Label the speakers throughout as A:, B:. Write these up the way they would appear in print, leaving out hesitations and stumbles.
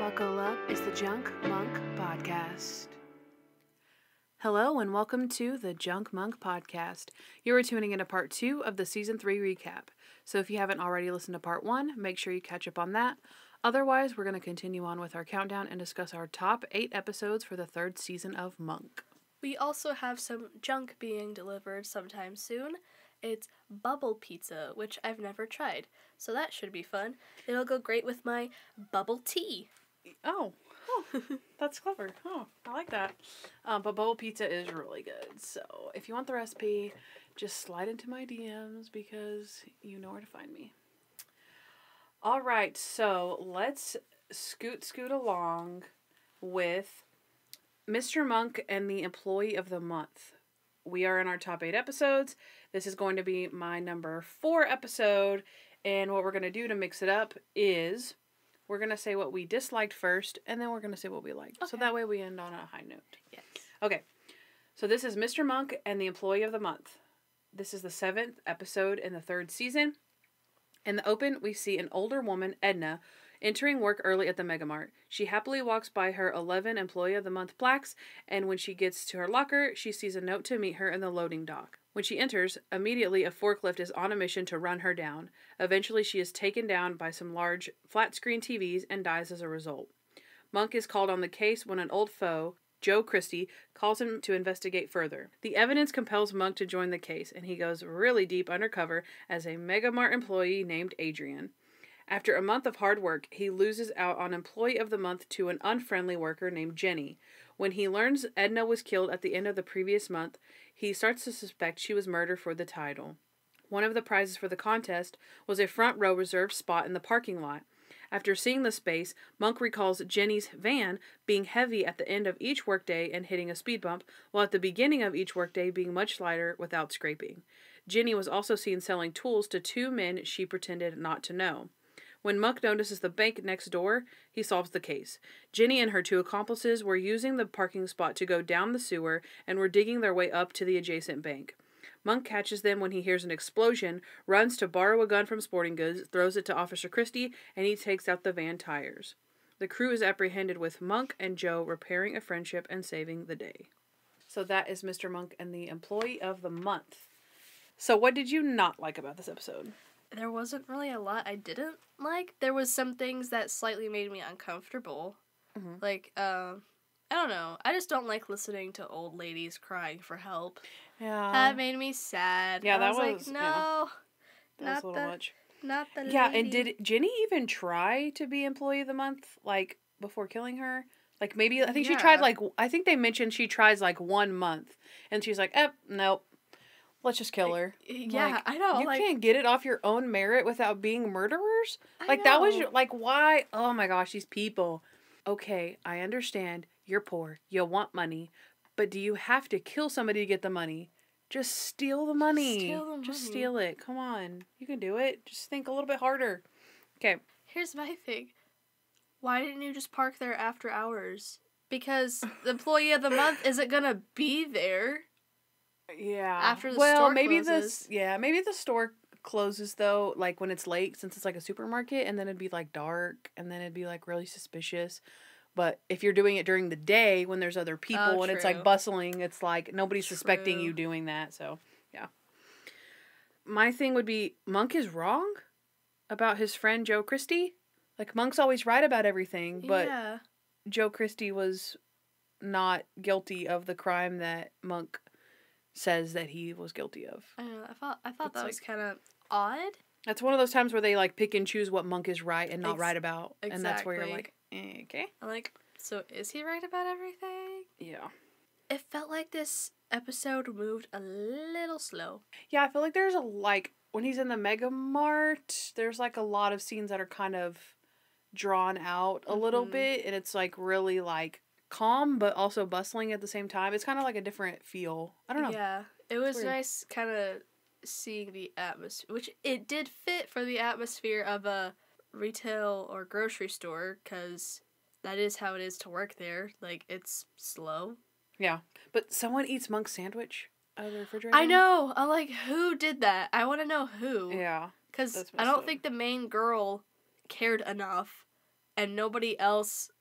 A: Buckle up is the Junk Monk Podcast. Hello and welcome to the Junk Monk Podcast. You are tuning into part 2 of the season 3 recap. So if you haven't already listened to part 1, make sure you catch up on that. Otherwise, we're going to continue on with our countdown and discuss our top 8 episodes for the 3rd season of Monk.
B: We also have some junk being delivered sometime soon. It's bubble pizza, which I've never tried, so that should be fun. It'll go great with my bubble tea.
A: Oh, that's clever. Oh, I like that. But bubble pizza is really good. So if you want the recipe, just slide into my DMs because you know where to find me. All right, so let's scoot along with Mr. Monk and the Employee of the Month. We are in our top 8 episodes. This is going to be my number 4 episode. And what we're going to do to mix it up is we're going to say what we disliked first, and then we're going to say what we liked. Okay. So that way we end on a high note.
B: Yes.
A: Okay. So this is Mr. Monk and the Employee of the Month. This is the 7th episode in the 3rd season. In the open, we see an older woman, Edna, entering work early at the Megamart. She happily walks by her 11 Employee of the Month plaques, and when she gets to her locker, she sees a note to meet her in the loading dock. When she enters, immediately a forklift is on a mission to run her down. Eventually, she is taken down by some large flat-screen TVs and dies as a result. Monk is called on the case when an old foe, Joe Christie, calls him to investigate further. The evidence compels Monk to join the case, and he goes really deep undercover as a Megamart employee named Adrian. After a month of hard work, he loses out on Employee of the Month to an unfriendly worker named Jenny. When he learns Edna was killed at the end of the previous month, he starts to suspect she was murdered for the title. One of the prizes for the contest was a front row reserved spot in the parking lot. After seeing the space, Monk recalls Jenny's van being heavy at the end of each workday and hitting a speed bump, while at the beginning of each workday being much lighter without scraping. Jenny was also seen selling tools to 2 men she pretended not to know. When Monk notices the bank next door, he solves the case. Jenny and her 2 accomplices were using the parking spot to go down the sewer and were digging their way up to the adjacent bank. Monk catches them when he hears an explosion, runs to borrow a gun from Sporting Goods, throws it to Officer Christie, and he takes out the van tires. The crew is apprehended with Monk and Joe repairing a friendship and saving the day. So that is Mr. Monk and the Employee of the Month. So what did you not like about this episode?
B: There wasn't really a lot I didn't like. There was some things that slightly made me uncomfortable. Mm-hmm. Like, I don't know. I just don't like listening to old ladies crying for help.
A: Yeah.
B: That made me sad.
A: Yeah,
B: that was like, no.
A: Yeah. That was a little much.
B: Not the lady.
A: Yeah, and did Jenny even try to be Employee of the Month, like, before killing her? Like, maybe, I think she tried, like, I think they mentioned she tries, like, 1 month. And she's like, nope. Let's just kill her.
B: Yeah,
A: like,
B: I know.
A: You can't get it off your own merit without being murderers? Like, that was, like, why? Oh my gosh, these people. Okay, I understand. You're poor. You want money. But do you have to kill somebody to get the money? Just steal the money. Just steal it. Come on. You can do it. Just think a little bit harder. Okay.
B: Here's my thing. Why didn't you just park there after hours? Because the Employee of the Month isn't going to be there.
A: Yeah.
B: After the store closes.
A: Maybe the store closes though, like when it's late, since it's like a supermarket, and then it'd be like dark, and then it'd be like really suspicious. But if you're doing it during the day when there's other people and it's like bustling, it's like nobody's suspecting you doing that. So yeah. My thing would be Monk is wrong about his friend Joe Christie. Like Monk's always right about everything, but Joe Christie was not guilty of the crime that Monk says that he was guilty of.
B: I don't know. I thought that was kind of odd.
A: That's one of those times where they like pick and choose what Monk is right and not right about.
B: Exactly.
A: And that's where you're like, okay.
B: I'm like, so is he right about everything?
A: Yeah.
B: It felt like this episode moved a little slow.
A: Yeah, I feel like there's when he's in the Mega Mart, there's like a lot of scenes that are kind of drawn out a little bit, and it's like really like calm but also bustling at the same time. It's kind of like a different feel. I don't know.
B: Yeah, it was nice kind of seeing the atmosphere, which it did fit for the atmosphere of a retail or grocery store, because that is how it is to work there. Like, it's slow.
A: Yeah, but someone eats Monk's sandwich out of the refrigerator.
B: I know. I'm like, who did that? I want to know who.
A: Yeah.
B: Because I don't think the main girl cared enough, and nobody else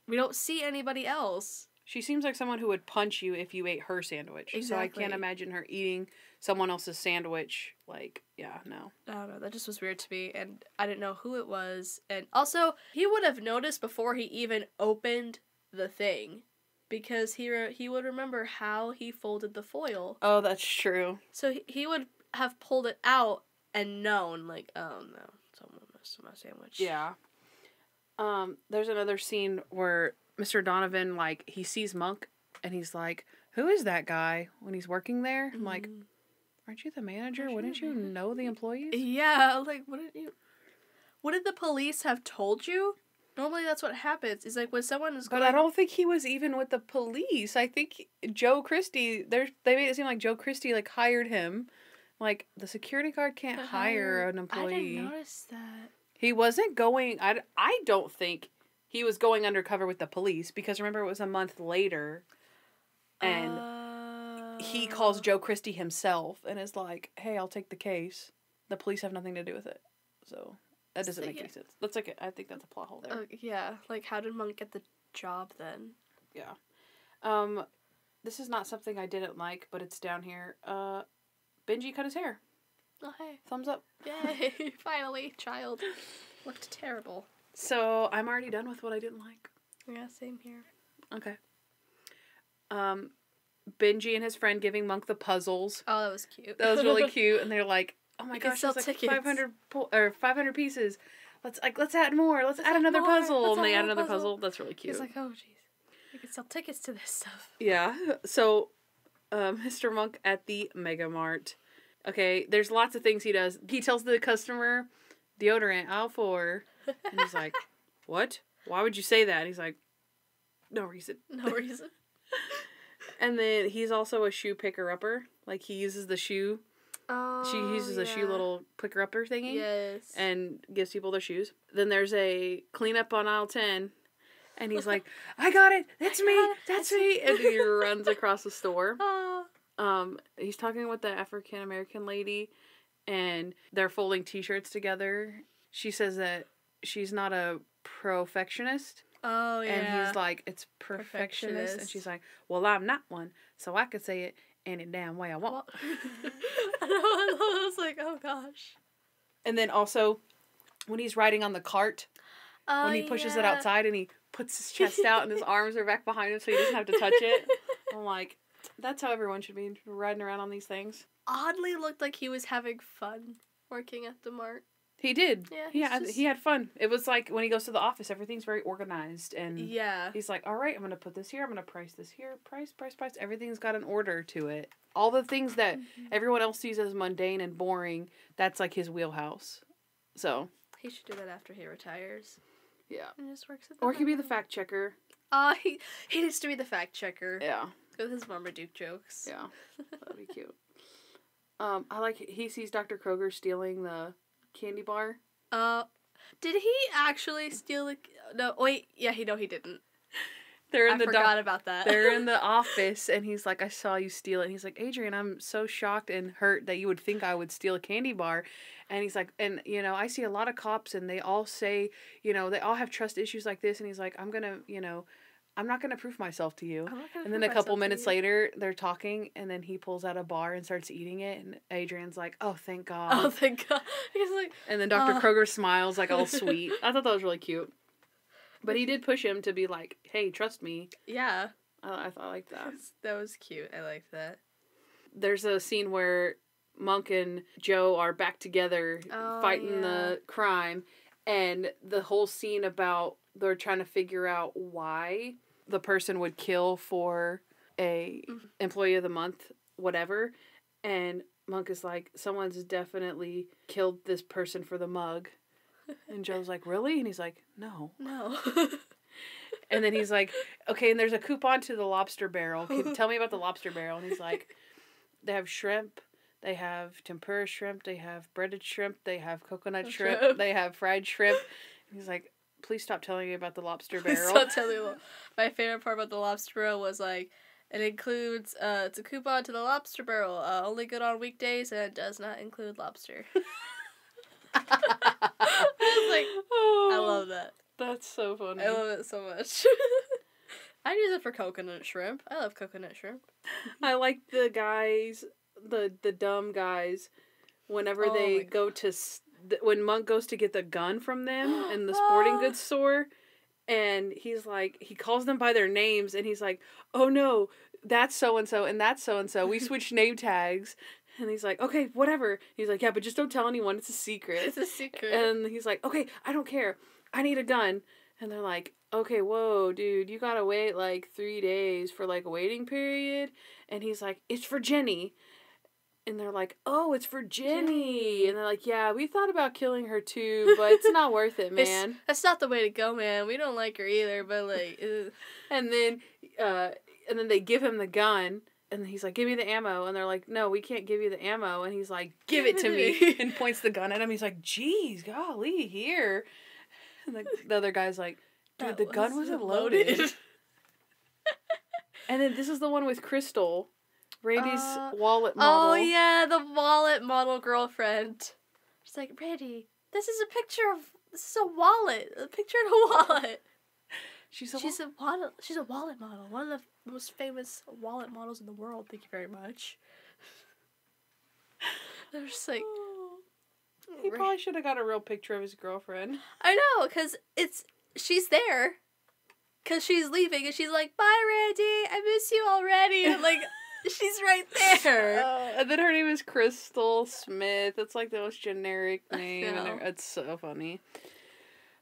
B: we don't see anybody else.
A: She seems like someone who would punch you if you ate her sandwich.
B: Exactly.
A: So I can't imagine her eating someone else's sandwich. Like, yeah, no.
B: I don't know. That just was weird to me, and I didn't know who it was. And also, he would have noticed before he even opened the thing, because he would remember how he folded the foil.
A: Oh, that's true.
B: So he would have pulled it out and known, like, oh no, someone messed with my sandwich.
A: Yeah. There's another scene where Mr. Donovan, like, he sees Monk, and he's like, who is that guy when he's working there? I'm like, aren't you the manager? Wouldn't you know the employees?
B: Yeah, like, wouldn't the police have told you? Normally that's what happens. It's like when someone is
A: But I don't think he was even with the police. I think Joe Christie, they made it seem like Joe Christie, like, hired him. Like, the security guard can't hire an employee.
B: I didn't notice that.
A: He wasn't going, I don't think he was going undercover with the police, because remember, it was a month later, and he calls Joe Christie himself and is like, hey, I'll take the case. The police have nothing to do with it. So that doesn't make any sense. That's like, I think that's a plot hole there.
B: Yeah, like, how did Monk get the job then?
A: Yeah. This is not something I didn't like, but it's down here. Benji cut his hair.
B: Oh, hey.
A: Thumbs up.
B: Yay, finally, child. Looked terrible.
A: So, I'm already done with what I didn't like.
B: Yeah, same here.
A: Okay. Benji and his friend giving Monk the puzzles.
B: Oh, that was cute.
A: That was really cute, and they're like, "Oh my gosh,
B: sell
A: there's like
B: tickets.
A: 500 pieces. Let's add more. Let's add another puzzle." And they add another puzzle. That's really cute.
B: He's like, "Oh, jeez, we could sell tickets to this stuff."
A: Yeah. So, Mr. Monk at the Mega Mart. Okay, there's lots of things he does. He tells the customer, "Deodorant, aisle 4." And he's like, "What? Why would you say that?" And he's like, "No reason."
B: No reason.
A: And then he's also a shoe picker-upper. Like, he uses the shoe.
B: Oh,
A: She uses a shoe little picker-upper thingy.
B: Yes.
A: And gives people their shoes. Then there's a cleanup on aisle 10. And he's like, I got it. That's me. That's me. And he runs across the store. He's talking with the African-American lady. And they're folding t-shirts together. She says that she's not a perfectionist.
B: Oh, yeah.
A: And he's like, it's perfectionist. And she's like, well, I'm not one. So I could say it any damn way I want.
B: I was like, oh, gosh.
A: And then also, when he's riding on the cart, when he pushes it outside and he puts his chest out and his arms are back behind him so he doesn't have to touch it. I'm like, that's how everyone should be riding around on these things.
B: Oddly looked like he was having fun working at the mart.
A: He did.
B: Yeah,
A: he had fun. It was like when he goes to the office, everything's very organized. And
B: yeah,
A: he's like, all right, I'm going to put this here. I'm going to price this here. Price. Everything's got an order to it. All the things that everyone else sees as mundane and boring, that's like his wheelhouse. So.
B: He should do that after he retires.
A: Yeah.
B: And just works at
A: or he could be the fact checker.
B: He needs to be the fact checker.
A: Yeah.
B: With his Marmaduke jokes.
A: Yeah. That'd be cute. I like he sees Dr. Kroger stealing the candy bar.
B: Did he actually steal the... No, wait. Yeah, he didn't.
A: I
B: forgot about that.
A: They're in the office, and he's like, I saw you steal it. And he's like, Adrian, I'm so shocked and hurt that you would think I would steal a candy bar. And he's like, and, I see a lot of cops, and they all say, they all have trust issues like this. And he's like, I'm not going to prove myself to you. And then a couple minutes later, they're talking, and then he pulls out a bar and starts eating it. And Adrian's like, oh, thank God.
B: Oh, thank God. He's like...
A: And then Dr. Kroger smiles, like, all sweet. I thought that was really cute. But he did push him to be like, hey, trust me.
B: Yeah.
A: I like that.
B: That was cute. I liked that.
A: There's a scene where Monk and Joe are back together fighting the crime. And the whole scene about they're trying to figure out why the person would kill for a employee of the month, whatever. And Monk is like, someone's definitely killed this person for the mug. And Joe's like, really? And he's like, no. And then he's like, okay, and there's a coupon to the Lobster Barrel. Tell me about the Lobster Barrel. And he's like, they have shrimp, they have tempura shrimp, they have breaded shrimp, they have coconut shrimp, they have fried shrimp. And he's like, please stop telling me about the Lobster Barrel.
B: Stop telling me. My favorite part about the Lobster Barrel was like, it includes, it's a coupon to the Lobster Barrel, only good on weekdays, and it does not include lobster. I was like, I love that.
A: That's so funny.
B: I love it so much. I'd use it for coconut shrimp. I love coconut shrimp.
A: I like the guys, the dumb guys, whenever they go to, when Monk goes to get the gun from them in the sporting goods store, and he's like, he calls them by their names, and he's like, oh no, that's so-and-so, and that's so-and-so. We switched name tags. And he's like, okay, whatever. He's like, yeah, but just don't tell anyone. It's a secret.
B: It's a secret.
A: And he's like, okay, I don't care. I need a gun. And they're like, okay, whoa, dude, you gotta wait like 3 days for like a waiting period. And he's like, it's for Jenny. And they're like, oh, it's for Jenny. And they're like, yeah, we thought about killing her too, but it's not worth it, man.
B: That's not the way to go, man. We don't like her either, but like...
A: And then they give him the gun. And he's like, give me the ammo. And they're like, no, we can't give you the ammo. And he's like, give it to me. And points the gun at him. He's like, geez, golly, here. And the other guy's like, dude, the gun wasn't loaded. And then this is the one with Crystal, Randy's wallet model.
B: Oh, yeah, the wallet model girlfriend. She's like, Randy, this is a wallet. A picture of a wallet. She's a wallet model. One of the most famous wallet models in the world. Thank you very much. They're just like...
A: He probably should have got a real picture of his girlfriend.
B: I know, because she's there. Because she's leaving, and she's like, bye, Randy, I miss you already. And like, she's right there.
A: And then her name is Crystal Smith. It's like the most generic name. And it's so funny.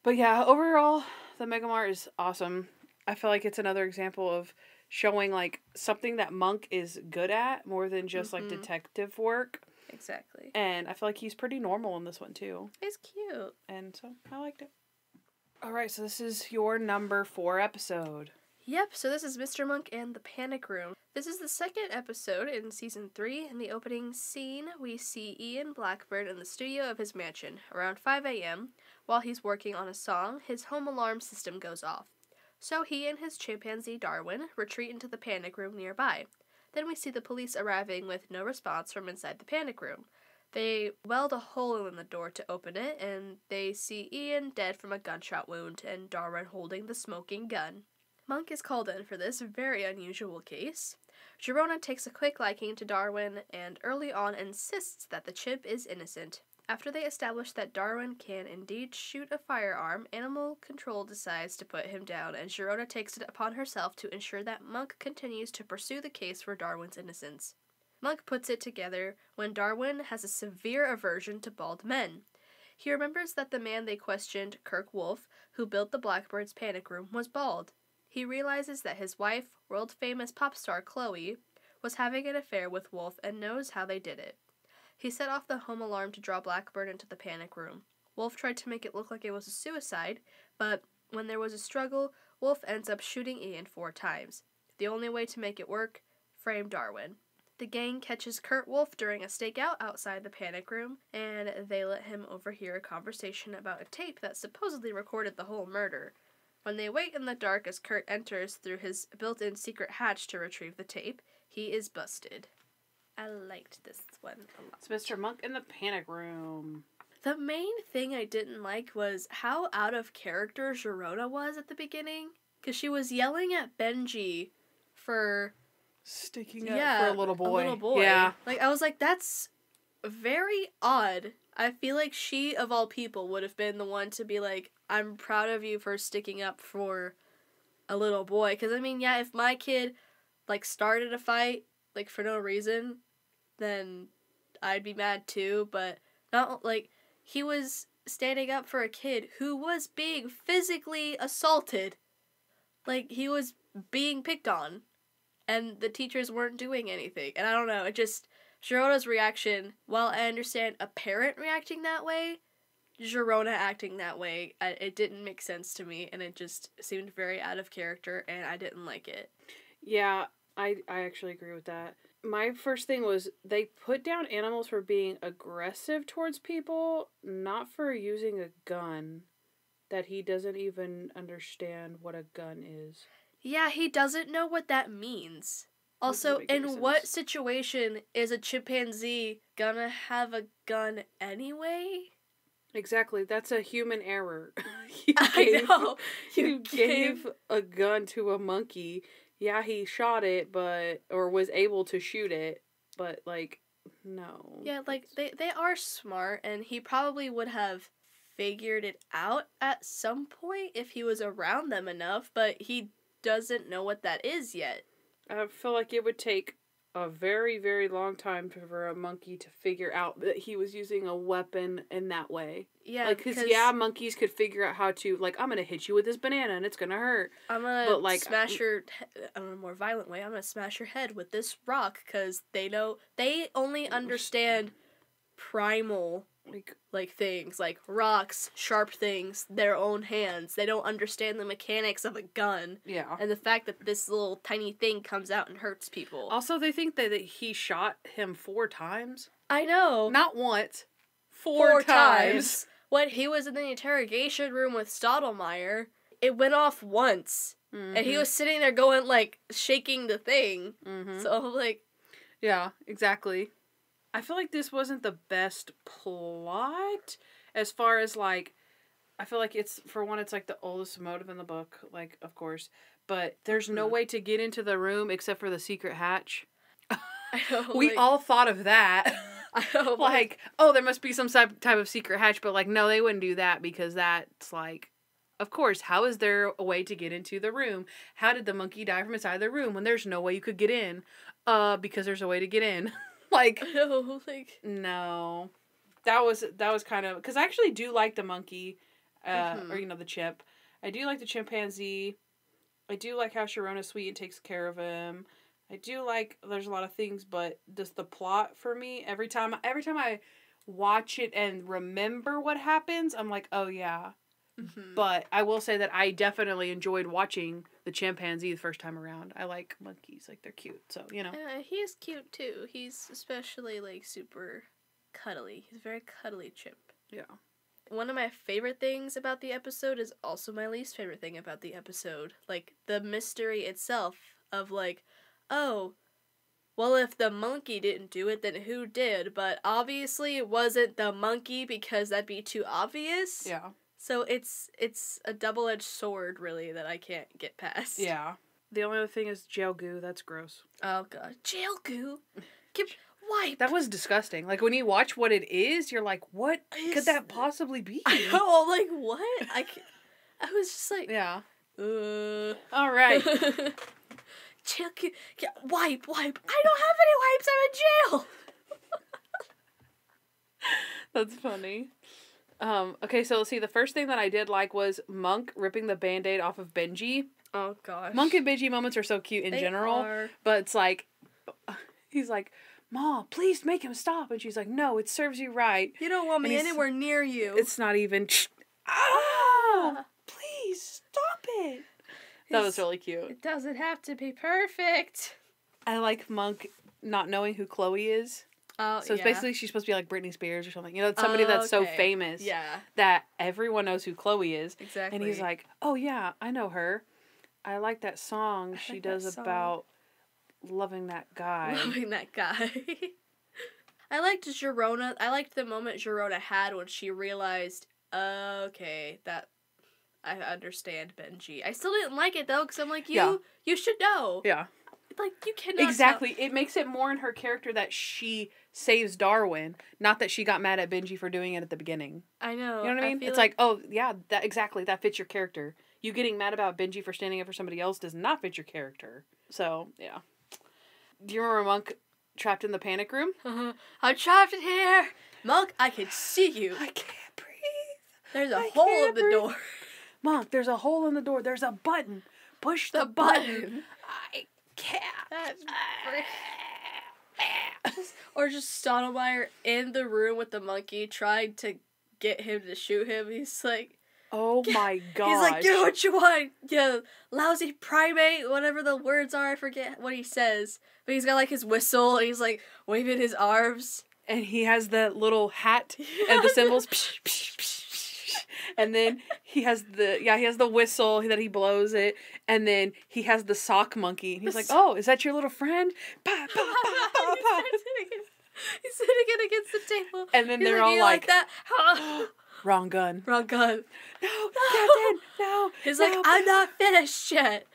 A: But yeah, overall... The Mega Mart is awesome. I feel like it's another example of showing like something that Monk is good at more than just like detective work.
B: Exactly.
A: And I feel like he's pretty normal in this one too.
B: He's cute.
A: And so I liked it. Alright, so this is your number 4 episode.
B: Yep, so this is Mr. Monk and the Panic Room. This is the second episode in Season 3. In the opening scene, we see Ian Blackbird in the studio of his mansion. Around 5 a.m., while he's working on a song, his home alarm system goes off. So he and his chimpanzee Darwin retreat into the panic room nearby. Then we see the police arriving with no response from inside the panic room. They weld a hole in the door to open it, and they see Ian dead from a gunshot wound and Darwin holding the smoking gun. Monk is called in for this very unusual case. Girona takes a quick liking to Darwin and early on insists that the chimp is innocent. After they establish that Darwin can indeed shoot a firearm, Animal Control decides to put him down, and Girona takes it upon herself to ensure that Monk continues to pursue the case for Darwin's innocence. Monk puts it together when Darwin has a severe aversion to bald men. He remembers that the man they questioned, Kirk Wolf, who built the Blackbird's panic room, was bald. He realizes that his wife, world-famous pop star Chloe, was having an affair with Wolf and knows how they did it. He set off the home alarm to draw Blackbird into the panic room. Wolf tried to make it look like it was a suicide, but when there was a struggle, Wolf ends up shooting Ian 4 times. The only way to make it work, frame Darwin. The gang catches Kurt Wolf during a stakeout outside the panic room, and they let him overhear a conversation about a tape that supposedly recorded the whole murder. When they wait in the dark as Kurt enters through his built-in secret hatch to retrieve the tape, he is busted. I liked this one a lot.
A: It's Mr. Monk in the panic room.
B: The main thing I didn't like was how out of character Girona was at the beginning. Because she was yelling at Benji for...
A: sticking up for a little boy.
B: A little boy.
A: Yeah.
B: Like, I was like, that's very odd. I feel like she, of all people, would have been the one to be like, I'm proud of you for sticking up for a little boy. Because, I mean, yeah, if my kid, like, started a fight, like, for no reason, then I'd be mad too. But, not, like, he was standing up for a kid who was being physically assaulted. Like, he was being picked on. And the teachers weren't doing anything. And I don't know, it just... Girona's reaction, while I understand a parent reacting that way, Girona acting that way, it didn't make sense to me, and it just seemed very out of character, and I didn't like it.
A: Yeah, I actually agree with that. My first thing was, they put down animals for being aggressive towards people, not for using a gun, that he doesn't even understand what a gun is.
B: Yeah, he doesn't know what that means. Also, in what situation is a chimpanzee gonna have a gun anyway?
A: Exactly. That's a human error.
B: I know.
A: You gave a gun to a monkey. Yeah, he shot it, or was able to shoot it, but, like, no.
B: Yeah, like, they are smart, and he probably would have figured it out at some point if he was around them enough, but he doesn't know what that is yet.
A: I feel like it would take a very, very long time for a monkey to figure out that he was using a weapon in that way.
B: Yeah,
A: like, because monkeys could figure out how to, like, I'm gonna hit you with this banana and it's gonna hurt.
B: I'm gonna smash your in a more violent way. I'm gonna smash your head with this rock, because they only understand primal like things, like rocks, sharp things, their own hands. They don't understand the mechanics of a gun.
A: Yeah.
B: And the fact that this little tiny thing comes out and hurts people.
A: Also, they think that he shot him 4 times.
B: I know.
A: Not once. 4 times.
B: When he was in the interrogation room with Stottlemyre, it went off once. Mm-hmm. And he was sitting there going, like, shaking the thing. Mm-hmm. So I'm like...
A: Yeah, exactly. I feel like this wasn't the best plot as far as, like, I feel like it's, for one, it's, like, the oldest motive in the book, like, of course, but there's no way to get into the room except for the secret hatch.
B: I know,
A: we all thought of that.
B: I know.
A: Like, oh, there must be some type of secret hatch, but, like, no, they wouldn't do that because that's, like, of course, how is there a way to get into the room? How did the monkey die from inside the room when there's no way you could get in? Because there's a way to get in. Like,
B: no, like,
A: no, that was kind of, because I actually do like the monkey, or, you know, the chimp. I do like the chimpanzee. I do like how Sharona's sweet and takes care of him. I do like, there's a lot of things, but just the plot for me, every time I watch it and remember what happens, I'm like, oh yeah. Mm-hmm. But I will say that I definitely enjoyed watching the chimpanzee the first time around. I like monkeys. Like, they're cute. So, you know.
B: Yeah, he is cute, too. He's especially, like, super cuddly. He's a very cuddly chimp.
A: Yeah.
B: One of my favorite things about the episode is also my least favorite thing about the episode. Like, the mystery itself of, like, oh, well, if the monkey didn't do it, then who did? But obviously it wasn't the monkey because that'd be too obvious.
A: Yeah.
B: So it's a double-edged sword, really, that I can't get past.
A: Yeah. The only other thing is jail goo. That's gross.
B: Oh, God. Jail goo? Wipe.
A: That was disgusting. Like, when you watch what it is, you're like, what could that possibly be?
B: I know, like, what? I was just like...
A: Yeah. All right.
B: Jail goo. Yeah, wipe. I don't have any wipes. I'm in jail.
A: That's funny. Okay, so let's see. The first thing that I did like was Monk ripping the Band-Aid off of Benji.
B: Oh, gosh.
A: Monk and Benji moments are so cute in general. But it's like, he's like, Ma, please make him stop. And she's like, no, it serves you right.
B: You don't want me anywhere near you.
A: It's not even, ah, please stop it. That was really cute.
B: It doesn't have to be perfect.
A: I like Monk not knowing who Chloe is.
B: Oh,
A: so it's basically she's supposed to be like Britney Spears or something. You know, it's somebody that's so famous that everyone knows who Chloe is.
B: Exactly.
A: And he's like, oh yeah, I know her. I like that song she does about loving that guy.
B: I liked Girona. I liked the moment Girona had when she realized, okay, that I understand Benji. I still didn't like it though, because I'm like, you should know.
A: Yeah.
B: Like, you cannot.
A: Exactly. It makes it more in her character that she saves Darwin, not that she got mad at Benji for doing it at the beginning.
B: I know.
A: You know what I mean? It's like, oh, yeah, that exactly. That fits your character. You getting mad about Benji for standing up for somebody else does not fit your character. So, yeah. Do you remember Monk trapped in the panic room?
B: I'm trapped in here. Monk, I can see you.
A: I can't breathe.
B: There's a hole in the door.
A: Monk, there's a hole in the door. There's a button. Push the button. I can't.
B: That's or just Stottlemyre in the room with the monkey trying to get him to shoot him. He's like,
A: oh my god.
B: He's like, get what you want, you lousy primate, whatever the words are, I forget what he says. But he's got like his whistle and he's like waving his arms.
A: And he has the little hat and the cymbals. Psh, psh, psh. And then he has the whistle that he blows it. And then he has the sock monkey. And he's like, oh, is that your little friend? Pa, pa, pa, pa, pa.
B: He's sitting it against the table.
A: And then they're all like
B: that.
A: Wrong gun.
B: Wrong gun.
A: No, Captain, no.
B: He's
A: no.
B: like, I'm not finished yet.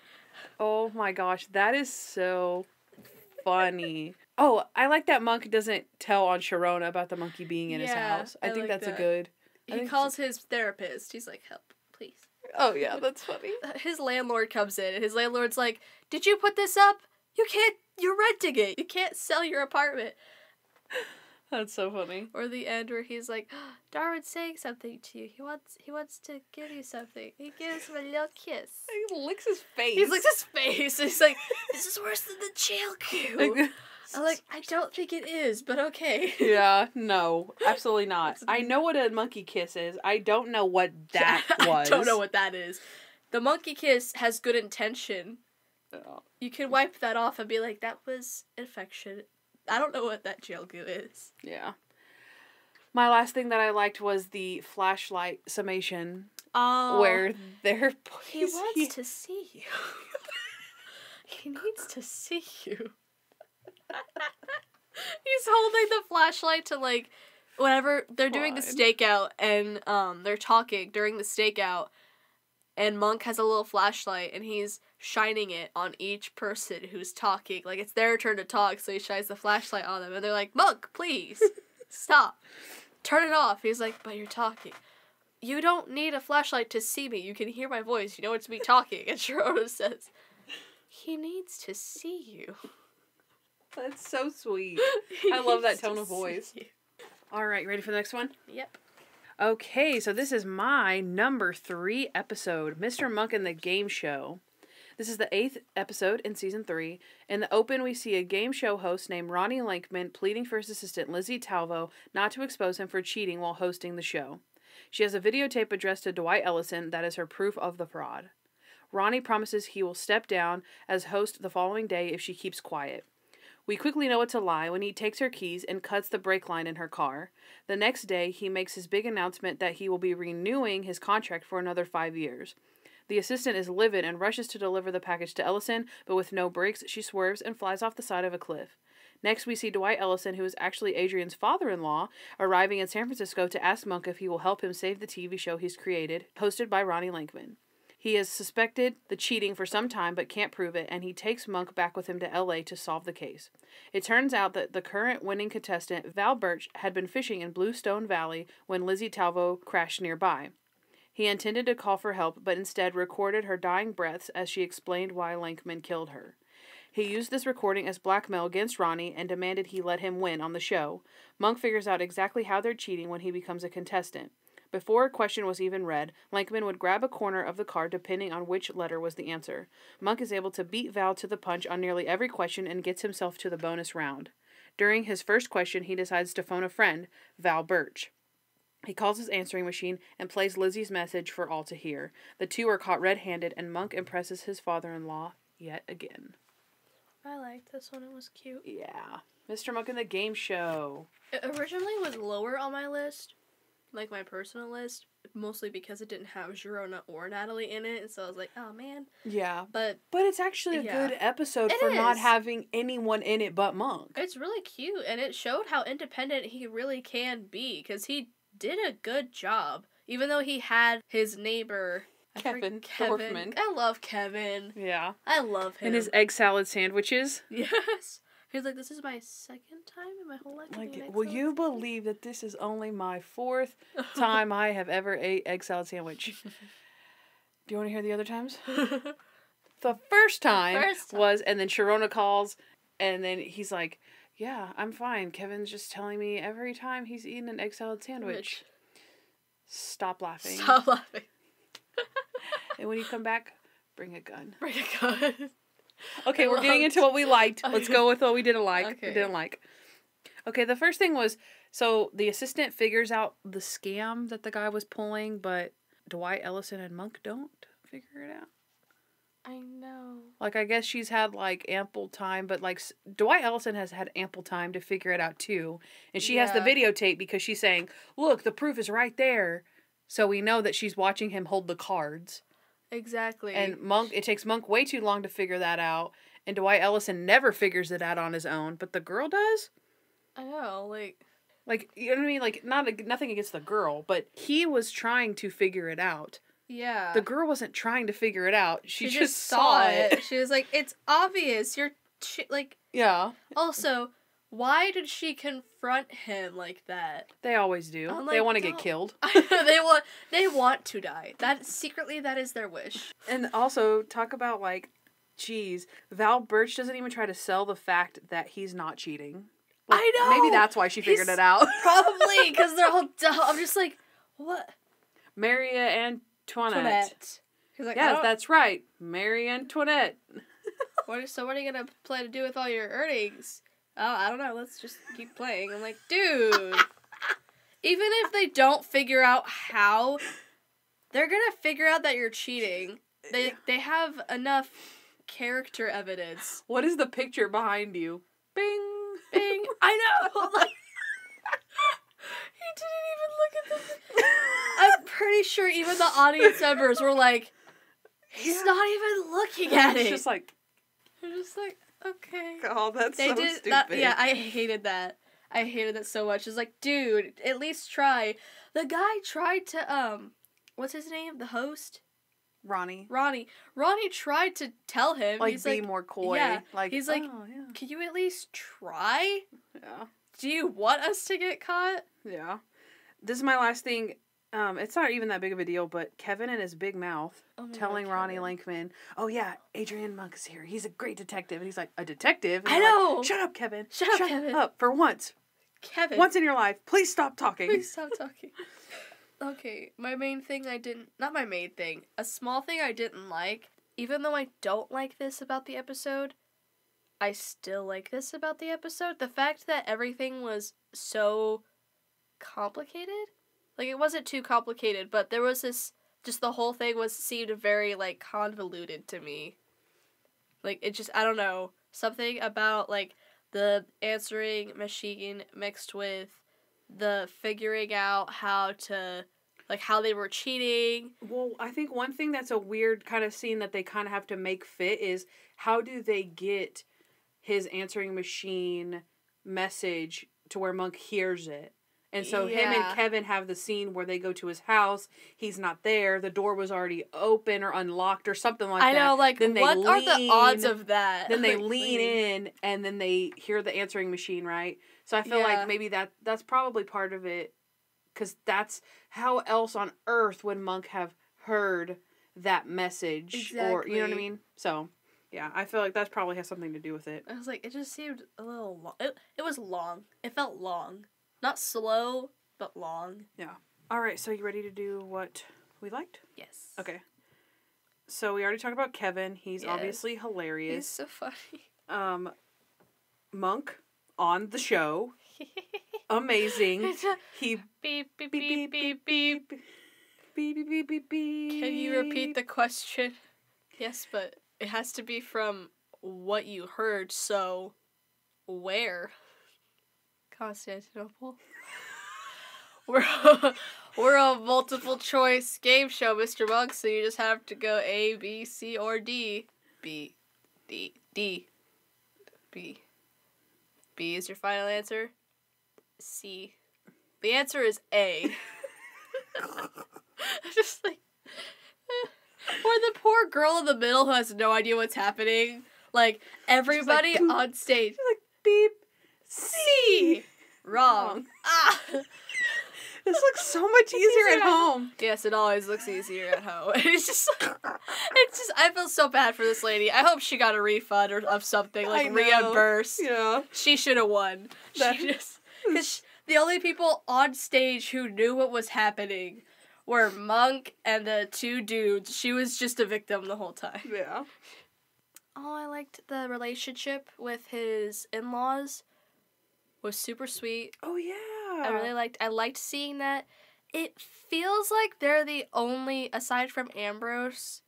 A: Oh my gosh, that is so funny. Oh, I like that Monk doesn't tell on Sharona about the monkey being in his house. I think
B: like
A: that's
B: that.
A: a good...
B: He calls his therapist. He's like, help, please.
A: Oh yeah, that's funny.
B: His landlord comes in, and his landlord's like, did you put this up? You're renting it. You can't sell your apartment.
A: That's so funny.
B: Or the end where he's like, Darwin's saying something to you. He wants to give you something. He gives him a little kiss.
A: He licks his face.
B: He licks his face. He's like, this is worse than the jail queue. I'm like, I don't think it is, but okay.
A: Yeah, no, absolutely not. I know what a monkey kiss is. I don't know what that was.
B: I don't know what that is. The monkey kiss has good intention.
A: Oh.
B: You can wipe that off and be like, that was infection. I don't know what that jail goo is.
A: Yeah. My last thing that I liked was the flashlight summation.
B: Oh.
A: Where they're...
B: He wants to see you. He needs to see you. He's holding the flashlight to, like, whenever they're doing the stakeout and they're talking during the stakeout, and Monk has a little flashlight and he's shining it on each person who's talking. Like, it's their turn to talk, so he shines the flashlight on them and they're like, Monk, please stop, turn it off. He's like, but you're talking. You don't need a flashlight to see me. You can hear my voice. You know it's me talking. And Sharona says, he needs to see you.
A: That's so sweet. I love that tone of voice. All right, you ready for the next one?
B: Yep.
A: Okay, so this is my number 3 episode, Mr. Monk and the Game Show. This is the 8th episode in season 3. In the open, we see a game show host named Ronnie Lankman pleading for his assistant, Lizzie Talvo, not to expose him for cheating while hosting the show. She has a videotape addressed to Dwight Ellison that is her proof of the fraud. Ronnie promises he will step down as host the following day if she keeps quiet. We quickly know it's a lie when he takes her keys and cuts the brake line in her car. The next day, he makes his big announcement that he will be renewing his contract for another 5 years. The assistant is livid and rushes to deliver the package to Ellison, but with no brakes, she swerves and flies off the side of a cliff. Next, we see Dwight Ellison, who is actually Adrian's father-in-law, arriving in San Francisco to ask Monk if he will help him save the TV show he's created, hosted by Ronnie Lankman. He has suspected the cheating for some time but can't prove it, and he takes Monk back with him to LA to solve the case. It turns out that the current winning contestant, Val Birch, had been fishing in Bluestone Valley when Lizzie Talvo crashed nearby. He intended to call for help, but instead recorded her dying breaths as she explained why Lankman killed her. He used this recording as blackmail against Ronnie and demanded he let him win on the show. Monk figures out exactly how they're cheating when he becomes a contestant. Before a question was even read, Lankman would grab a corner of the card depending on which letter was the answer. Monk is able to beat Val to the punch on nearly every question and gets himself to the bonus round. During his first question, he decides to phone a friend, Val Birch. He calls his answering machine and plays Lizzie's message for all to hear. The two are caught red-handed, and Monk impresses his father-in-law yet again.
B: I liked this one. It was cute.
A: Yeah. Mr. Monk and the Game Show.
B: It originally was lower on my list, like my personal list, mostly because it didn't have Sharona or Natalie in it, and so I was like, oh man.
A: Yeah.
B: But
A: it's actually a good episode for not having anyone in it but Monk.
B: It's really cute, and it showed how independent he really can be, because he did a good job, even though he had his neighbor...
A: Kevin.
B: Kevin. I love Kevin.
A: Yeah.
B: I love him.
A: And his egg salad sandwiches.
B: Yes. He's like, this is my second time in my whole life.
A: Like, will you believe that this is only my 4th time I have ever ate egg salad sandwich? Do you want to hear the other times? The first time was, and then Sharona calls, and then he's like, yeah, I'm fine. Kevin's just telling me every time he's eaten an egg salad sandwich. Stop laughing.
B: Stop laughing.
A: And when you come back, bring a gun.
B: Bring a gun.
A: Okay, we're getting into what we liked. Let's go with what we didn't like.
B: Okay.
A: We didn't like. Okay, the first thing was, so the assistant figures out the scam that the guy was pulling, but Dwight Ellison and Monk don't figure it out.
B: I know.
A: Like, I guess she's had, like, ample time, but, like, Dwight Ellison has had ample time to figure it out, too. And she has the videotape because she's saying, look, the proof is right there. So we know that she's watching him hold the cards.
B: Exactly.
A: And it takes Monk way too long to figure that out. And Dwight Ellison never figures it out on his own, but the girl does?
B: I know, like,
A: Like, you know what I mean? Like, nothing against the girl, but he was trying to figure it out.
B: Yeah.
A: The girl wasn't trying to figure it out. She just
B: saw it. She was like, it's obvious. You're, like...
A: Yeah.
B: Also, why did she confront him like that?
A: They always do.
B: Like,
A: they want to get killed.
B: they want to die. Secretly, that is their wish.
A: And also, talk about, like, geez, Val Birch doesn't even try to sell the fact that he's not cheating. Like,
B: I know!
A: Maybe that's why she figured it out.
B: Probably, because they're all dumb. I'm just like, what?
A: Maria Antoinette.
B: He's like,
A: yes, that's right. Marie Antoinette.
B: What are you going to plan to do with all your earnings? Oh, I don't know. Let's just keep playing. I'm like, dude. Even if they don't figure out how, they're going to figure out that you're cheating. They have enough character evidence.
A: What is the picture behind you? Bing.
B: Bing. I know. Like, he didn't even look at the... I'm pretty sure even the audience members were like, he's not even looking at it.
A: It's just like...
B: I'm just like, okay.
A: Oh, that's so stupid.
B: Yeah, I hated that. I hated that so much. It's like, dude, at least try. The guy tried to, what's his name? The host?
A: Ronnie
B: tried to tell him.
A: Like,
B: he's
A: be
B: like,
A: more coy.
B: Yeah.
A: Like,
B: he's like,
A: oh, yeah.
B: Can you at least try?
A: Yeah.
B: Do you want us to get caught?
A: Yeah. This is my last thing. It's not even that big of a deal, but Kevin and his big mouth telling Ronnie Lankman, oh yeah, Adrian Monk is here. He's a great detective. And he's like, a detective? And
B: I know!
A: Like, shut up, Kevin.
B: Shut up, Kevin.
A: Up for once.
B: Kevin.
A: Once in your life, please stop talking.
B: Please stop talking. Okay, my main thing not my main thing, a small thing I didn't like, even though I don't like this about the episode, I still like this about the episode. The fact that everything was so complicated. Like, it wasn't too complicated, but there was this, just the whole thing seemed very, like, convoluted to me. Like, it just, I don't know, something about, like, the answering machine mixed with the figuring out how to, like, how they were cheating.
A: Well, I think one thing that's a weird kind of scene that they kind of have to make fit is how do they get his answering machine message to where Monk hears it? And so him and Kevin have the scene where they go to his house. He's not there. The door was already open or unlocked or something like that.
B: I know, like,
A: then
B: what are the odds of that?
A: Then they lean in, and then they hear the answering machine, right? So I feel like maybe that's probably part of it. Because that's how else on earth would Monk have heard that message?
B: Exactly.
A: Or, you know what I mean? So, yeah, I feel like that probably has something to do with it.
B: I was like, it just seemed a little long. It was long. It felt long. Not slow, but long.
A: Yeah. All right, so you ready to do what we liked?
B: Yes.
A: Okay. So we already talked about Kevin. He's obviously hilarious.
B: He's so funny.
A: Monk on the show. Amazing. He
B: beep beep beep beep beep beep.
A: Beep beep beep beep beep.
B: Can you repeat the question? Yes, but it has to be from what you heard, so where? Constantinople. We're a multiple choice game show, Mr. Monk, so you just have to go A, B, C, or D. B, D, D. B. B is your final answer? C. The answer is A. Just like... Or the poor girl in the middle who has no idea what's happening. Like, everybody
A: like,
B: on stage.
A: She's like, beep. C.
B: Wrong. Ah.
A: This looks so much easier at home.
B: Yes, it always looks easier at home. It's just, I feel so bad for this lady. I hope she got a refund or of something, like reimbursed.
A: Yeah.
B: She should have won. Because the only people on stage who knew what was happening were Monk and the two dudes. She was just a victim the whole time.
A: Yeah.
B: Oh, I liked the relationship with his in-laws. Was super sweet.
A: Oh, yeah.
B: I liked seeing that. It feels like they're the only, aside from Ambrose,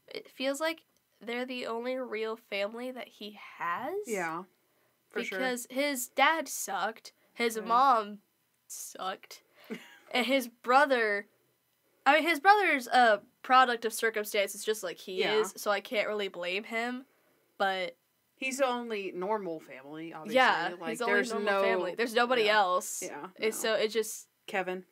B: it feels like they're the only real family that he has.
A: Yeah, for sure.
B: Because his dad sucked, his mom sucked, and his brother's a product of circumstances just like he is, so I can't really blame him, but
A: He's the only normal family, obviously.
B: Yeah,
A: like,
B: he's the only
A: there's
B: normal family. There's nobody else.
A: Yeah.
B: So it just...
A: Kevin.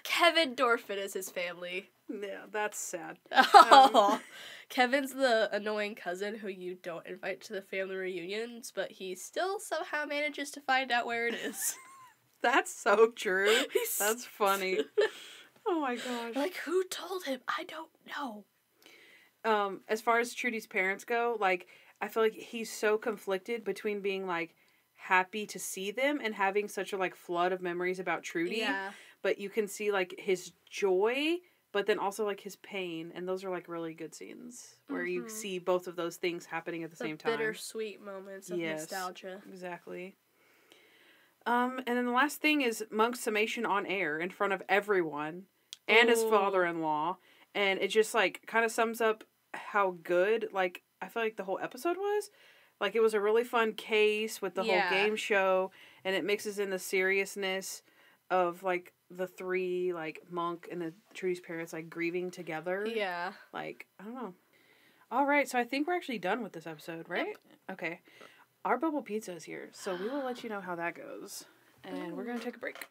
B: Kevin Dorfman is his family.
A: Yeah, that's sad.
B: Oh, Kevin's the annoying cousin who you don't invite to the family reunions, but he still somehow manages to find out where it is.
A: That's so true. That's funny. Oh my gosh.
B: Like, who told him? I don't know.
A: As far as Trudy's parents go, like, I feel like he's so conflicted between being, like, happy to see them and having such a, like, flood of memories about Trudy.
B: Yeah.
A: But you can see, like, his joy, but then also, like, his pain. And those are, like, really good scenes where you see both of those things happening at the same time.
B: Bittersweet moments of nostalgia.
A: Exactly. And then the last thing is Monk's summation on air in front of everyone and his father-in-law. And it just, like, kind of sums up how good, like, I feel like the whole episode was. Like, it was a really fun case with the whole game show, and it mixes in the seriousness of, like, the three, like, Monk and the Trudy's parents, like, grieving together.
B: Yeah.
A: Like, I don't know. All right, so I think we're actually done with this episode, right? Yep. Okay. Our bubble pizza is here, so we will let you know how that goes. And we're going to take a break.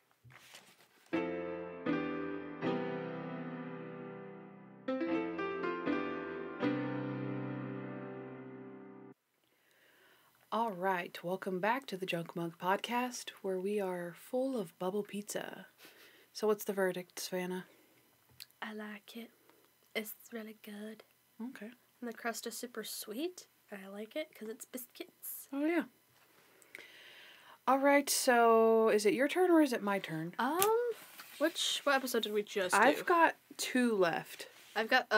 A: All right, welcome back to the Junk Monk podcast, where we are full of bubble pizza. So what's the verdict, Savannah?
B: I like it. It's really good.
A: Okay.
B: And the crust is super sweet. I like it because it's biscuits.
A: Oh, yeah. All right, so is it your turn or is it my turn?
B: What episode did we just do?
A: I've got 2 left.
B: I've got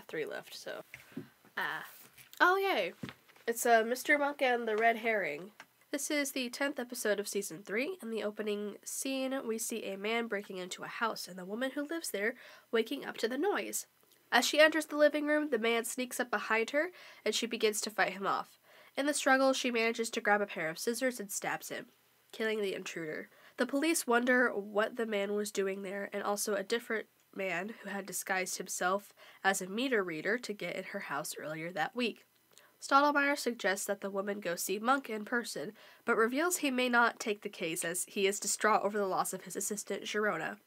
B: 3 left, so. Oh, yay. It's Mr. Monk and the Red Herring. This is the 10th episode of Season 3. In the opening scene, we see a man breaking into a house and the woman who lives there waking up to the noise. As she enters the living room, the man sneaks up behind her and she begins to fight him off. In the struggle, she manages to grab a pair of scissors and stabs him, killing the intruder. The police wonder what the man was doing there, and also a different man who had disguised himself as a meter reader to get in her house earlier that week. Stottlemyre suggests that the woman go see Monk in person, but reveals he may not take the case as he is distraught over the loss of his assistant, Sharona.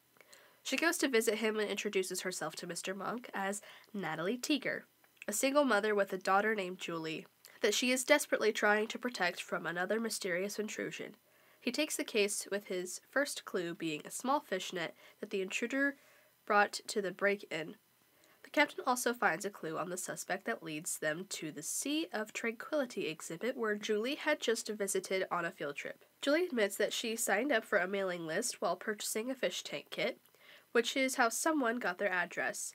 B: She goes to visit him and introduces herself to Mr. Monk as Natalie Teeger, a single mother with a daughter named Julie, that she is desperately trying to protect from another mysterious intrusion. He takes the case with his first clue being a small fishnet that the intruder brought to the break-in. The captain also finds a clue on the suspect that leads them to the Sea of Tranquility exhibit where Julie had just visited on a field trip. Julie admits that she signed up for a mailing list while purchasing a fish tank kit, which is how someone got their address.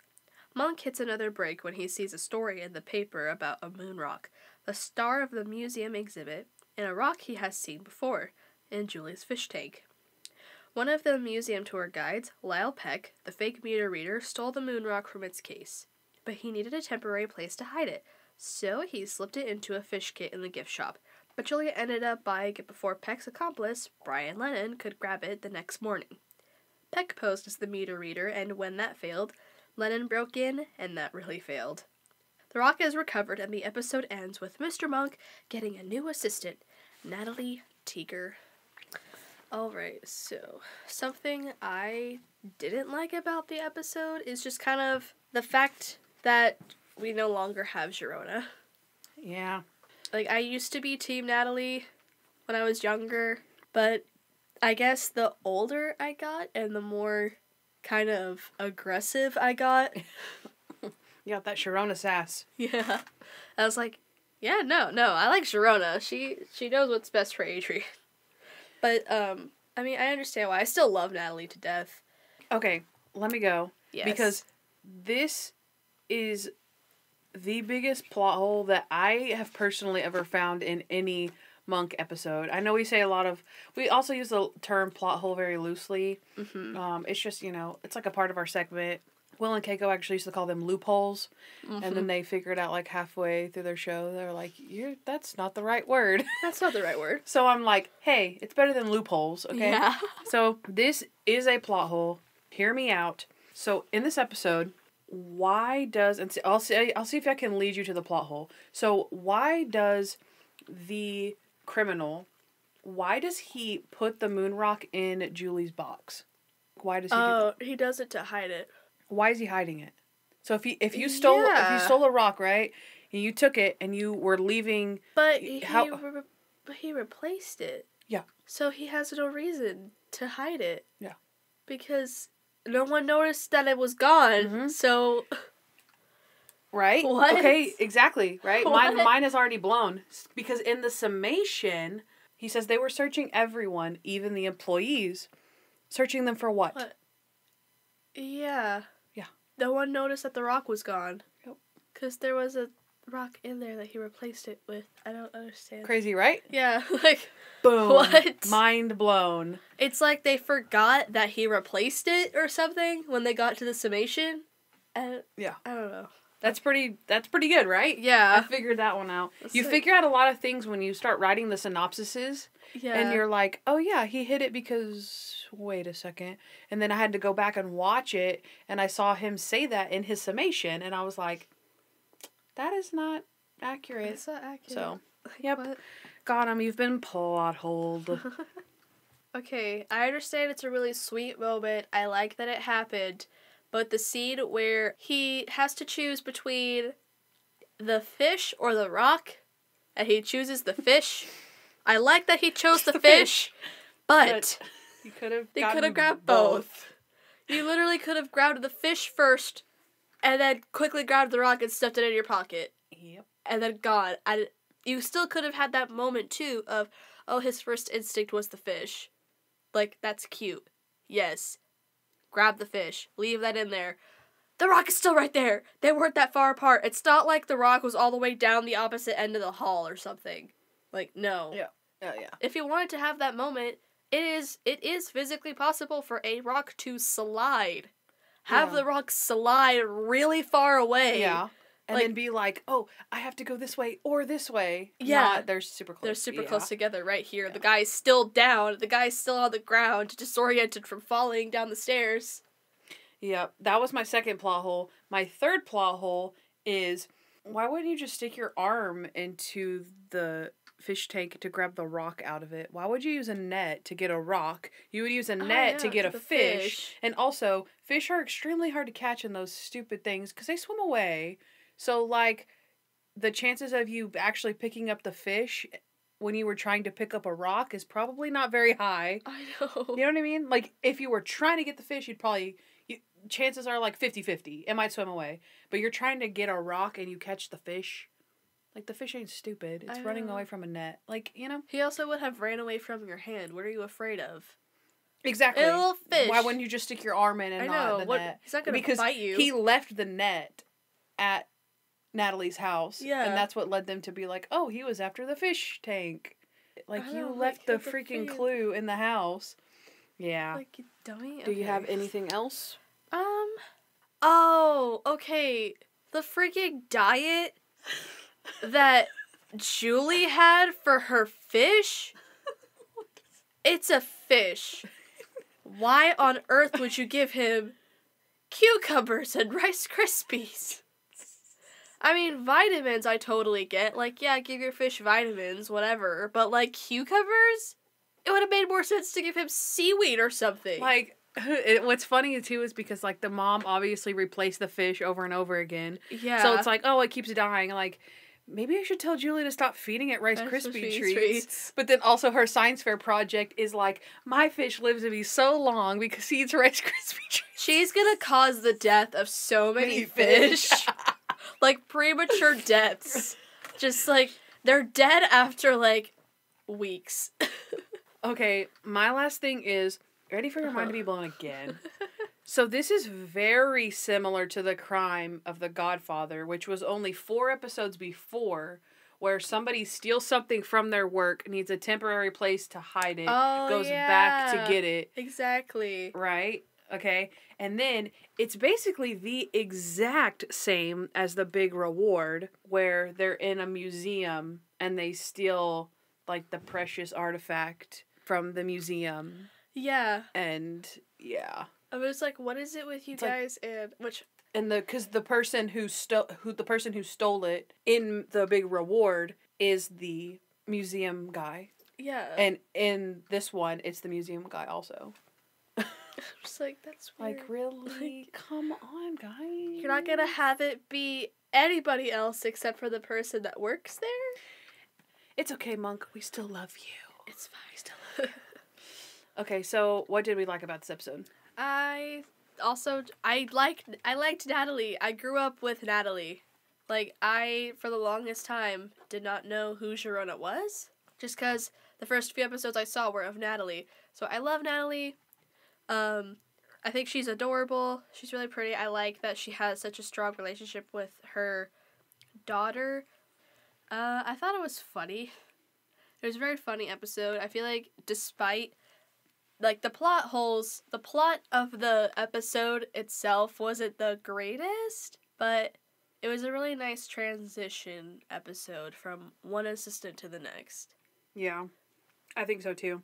B: Monk hits another break when he sees a story in the paper about a moon rock, the star of the museum exhibit, and a rock he has seen before, in Julie's fish tank. One of the museum tour guides, Lyle Peck, the fake meter reader, stole the moon rock from its case, but he needed a temporary place to hide it, so he slipped it into a fish kit in the gift shop. But Julia ended up buying it before Peck's accomplice, Brian Lennon, could grab it the next morning. Peck posed as the meter reader, and when that failed, Lennon broke in, and that really failed. The rock is recovered, and the episode ends with Mr. Monk getting a new assistant, Natalie Teeger. Alright, so something I didn't like about the episode is just kind of the fact that we no longer have Sharona.
A: Yeah.
B: Like, I used to be Team Natalie when I was younger, but I guess the older I got and the more kind of aggressive I got.
A: You got that Sharona sass.
B: Yeah. I was like, yeah, no, I like Sharona. She knows what's best for Adrian. But, I mean, I understand why. I still love Natalie to death.
A: Okay, let me go.
B: Yes.
A: Because this is the biggest plot hole that I have personally ever found in any Monk episode. I know we also use the term plot hole very loosely. Mm-hmm. It's just, it's like a part of our segment. Will and Keiko actually used to call them loopholes, mm-hmm. and then they figured out like halfway through their show, they're like, that's not the right word.
B: That's not the right word.
A: So I'm like, hey, it's better than loopholes, okay?
B: Yeah.
A: So this is a plot hole. Hear me out. So in this episode, I'll see if I can lead you to the plot hole. So why does the criminal, why does he put the moon rock in Julie's box? Why does he do that?
B: Oh, he does it to hide it.
A: Why is he hiding it? So if you stole a rock, right? And you took it and you were leaving,
B: but he replaced it.
A: Yeah.
B: So he has no reason to hide it.
A: Yeah.
B: Because no one noticed that it was gone.
A: Mm-hmm.
B: So.
A: Right?
B: What?
A: Okay, exactly, right?
B: What?
A: Mine is already blown. Because in the summation, he says they were searching everyone, even the employees. Searching them for what?
B: Yeah.
A: Yeah.
B: No one noticed that the rock was gone.
A: Yep.
B: Because there was a rock in there that he replaced it with. I don't understand.
A: Crazy, right?
B: Yeah, like...
A: Boom.
B: What?
A: Mind blown.
B: It's like they forgot that he replaced it or something when they got to the summation.
A: Yeah.
B: I don't know.
A: That's pretty good, right?
B: Yeah.
A: I figured that one out. You figure out a lot of things when you start writing the synopsises.
B: Yeah.
A: And you're like, oh yeah, he hid it because, wait a second. And then I had to go back and watch it, and I saw him say that in his summation, and I was like, that is not accurate.
B: It's not accurate.
A: So,
B: like,
A: yep.
B: What?
A: Got him. You've been plot holed.
B: Okay, I understand it's a really sweet moment. I like that it happened. But the scene where he has to choose between the fish or the rock, and he chooses the fish. I like that he chose the fish, but
A: you could have
B: grabbed both. You literally could have grabbed the fish first, and then quickly grabbed the rock and stuffed it in your pocket.
A: Yep.
B: And then gone. You still could have had that moment too of, oh, his first instinct was the fish. Like, that's cute. Yes. Grab the fish. Leave that in there. The rock is still right there. They weren't that far apart. It's not like the rock was all the way down the opposite end of the hall or something. Like, no.
A: Yeah.
B: If you wanted to have that moment, it is physically possible for a rock to slide. Have the rock slide really far away.
A: Yeah. And then be like, oh, I have to go this way or this way.
B: Yeah.
A: They're super close.
B: They're super close together right here. Yeah. The guy's still down. The guy's still on the ground, disoriented from falling down the stairs.
A: Yep. That was my second plot hole. My third plot hole is, why wouldn't you just stick your arm into the fish tank to grab the rock out of it? Why would you use a net to get a rock? You would use a net to get a fish. And also, fish are extremely hard to catch in those stupid things because they swim away. So, like, the chances of you actually picking up the fish when you were trying to pick up a rock is probably not very high.
B: I know.
A: You know what I mean? Like, if you were trying to get the fish, chances are like 50-50. It might swim away. But you're trying to get a rock and you catch the fish. Like, the fish ain't stupid. It's running away from a net. Like, you know?
B: He also would have ran away from your hand. What are you afraid of?
A: Exactly.
B: A little fish.
A: Why wouldn't you just stick your arm in and not the net?
B: He's not going to bite you.
A: He left the net at Natalie's house.
B: Yeah.
A: And that's what led them to be like, oh, he was after the fish tank. Like, you left the freaking clue in the house. Yeah.
B: Like, you dummy.
A: Do you have anything else?
B: Oh, okay. The freaking diet that Julie had for her fish? It's a fish. Why on earth would you give him cucumbers and Rice Krispies? I mean, vitamins I totally get. Like, yeah, give your fish vitamins, whatever. But, like, cucumbers? It would have made more sense to give him seaweed or something.
A: Like, what's funny, too, is because, like, the mom obviously replaced the fish over and over again.
B: Yeah.
A: So it's like, oh, it keeps dying. Like, maybe I should tell Julie to stop feeding it Rice Krispie treats. But then also her science fair project is like, my fish lives to be so long because he eats Rice Krispie treats.
B: She's gonna cause the death of so many fish. Like, premature deaths. Just, like, they're dead after, like, weeks.
A: Okay, my last thing is, ready for your mind to be blown again? So this is very similar to the crime of The Godfather, which was only 4 episodes before, where somebody steals something from their work, needs a temporary place to hide it, goes back to get it.
B: Exactly.
A: Right? Okay? And then it's basically the exact same as The Big Reward, where they're in a museum and they steal, like, the precious artifact from the museum.
B: Yeah.
A: And, yeah.
B: I was like, what is it with you guys
A: because the person who stole it in The Big Reward is the museum guy.
B: Yeah.
A: And in this one, it's the museum guy also.
B: I'm just like, that's weird.
A: Like, really? Come on, guys.
B: You're not gonna have it be anybody else except for the person that works there?
A: It's okay, Monk. We still love you.
B: It's fine.
A: We still love you. Okay, so what did we like about this episode?
B: I liked Natalie. I grew up with Natalie. Like, I, for the longest time, did not know who Sharona was. Just because the first few episodes I saw were of Natalie. So I love Natalie. I think she's adorable. She's really pretty. I like that she has such a strong relationship with her daughter. I thought it was funny. It was a very funny episode. I feel like despite, like, the plot holes, the plot of the episode itself wasn't the greatest, but it was a really nice transition episode from one assistant to the next.
A: Yeah, I think so too.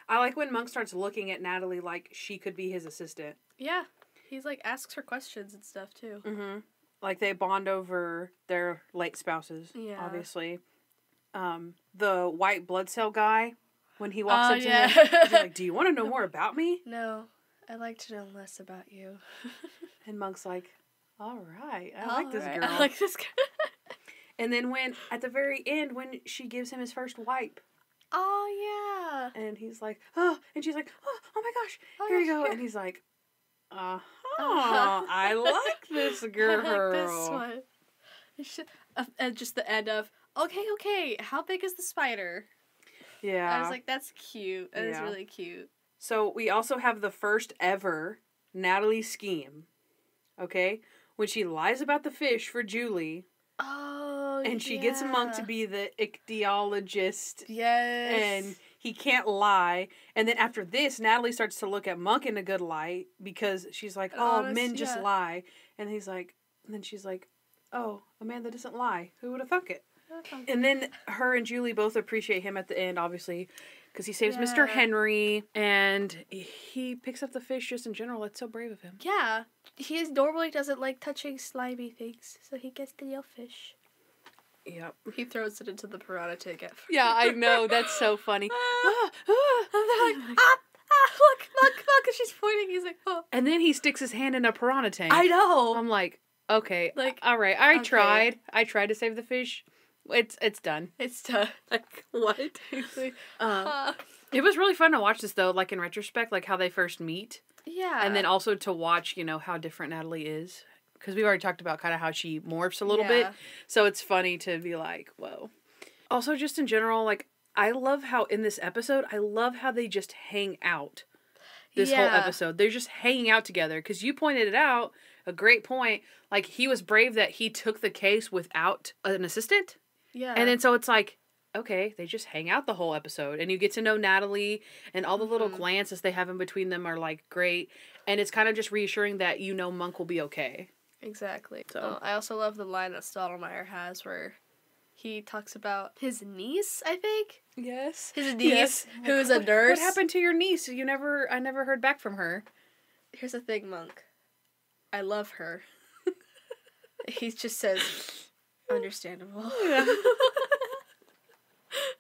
A: I like when Monk starts looking at Natalie like she could be his assistant.
B: Yeah, he's like, asks her questions and stuff too.
A: Mm-hmm. Like, they bond over their late spouses,
B: obviously.
A: The white blood cell guy, when he walks up to him, he's like, do you want to know more about me?
B: No, I'd like to know less about you.
A: And Monk's like, all right, I like this girl.
B: I like this girl.
A: And then when, at the very end, when she gives him his first wipe.
B: Oh, yeah.
A: And he's like, oh, and she's like, oh my gosh, here you go. And he's like, I like this girl.
B: I like this one. And just the end of, okay, how big is the spider?
A: Yeah.
B: I was like, that's cute. That is really cute.
A: So we also have the first ever Natalie scheme. Okay? When she lies about the fish for Julie.
B: Oh,
A: and she gets Monk to be the ichthyologist.
B: Yes.
A: And he can't lie. And then after this, Natalie starts to look at Monk in a good light because she's like, men just lie. And he's like, and then she's like, oh, a man that doesn't lie. Who would have thunk it? And then her and Julie both appreciate him at the end, obviously, because he saves Mr. Henry, and he picks up the fish just in general. It's so brave of him.
B: Yeah. He normally doesn't like touching slimy things, so he gets the yellowfish.
A: Yep.
B: He throws it into the piranha tank at first.
A: Yeah, I know. That's so funny.
B: And they're like, look, and she's pointing. He's like, oh.
A: And then he sticks his hand in a piranha tank.
B: I know.
A: I'm like, okay,
B: like,
A: all right. I tried to save the fish. It's done.
B: It's done. Like, what?
A: It was really fun to watch this, though, like, in retrospect, like, how they first meet.
B: Yeah.
A: And then also to watch, how different Natalie is. Because we already talked about kind of how she morphs a little bit. So it's funny to be like, whoa. Also, just in general, like, I love how in this episode, they just hang out. This whole episode. They're just hanging out together. Because you pointed it out, a great point. Like, he was brave that he took the case without an assistant.
B: Yeah.
A: And then so it's like, okay, they just hang out the whole episode. And you get to know Natalie, and all the little glances they have in between them are, like, great. And it's kind of just reassuring that Monk will be okay.
B: Exactly. So I also love the line that Stottlemyre has where he talks about his niece, I think?
A: Yes.
B: His niece, who's a nurse.
A: What happened to your niece? I never heard back from her.
B: Here's the thing, Monk. I love her. He just says, understandable. Yeah.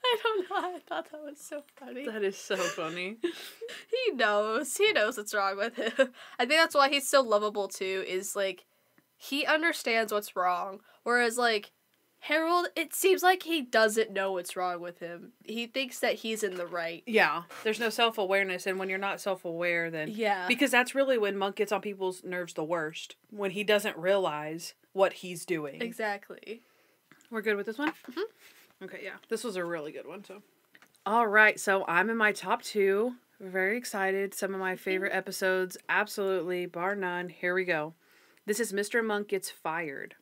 B: I don't know. I thought that was so funny.
A: That is so funny.
B: He knows. He knows what's wrong with him. I think that's why he's so lovable, too, is, like, he understands what's wrong. Whereas, like, Harold, it seems like he doesn't know what's wrong with him. He thinks that he's in the right.
A: Yeah. There's no self-awareness, and when you're not self-aware, then...
B: Yeah.
A: Because that's really when Monk gets on people's nerves the worst. When he doesn't realize what he's doing.
B: Exactly.
A: We're good with this one?
B: Mm-hmm.
A: Okay, yeah. This was a really good one, so... All right, so I'm in my top 2. Very excited. Some of my favorite episodes. Absolutely, bar none. Here we go. This is Mr. Monk Gets Fired.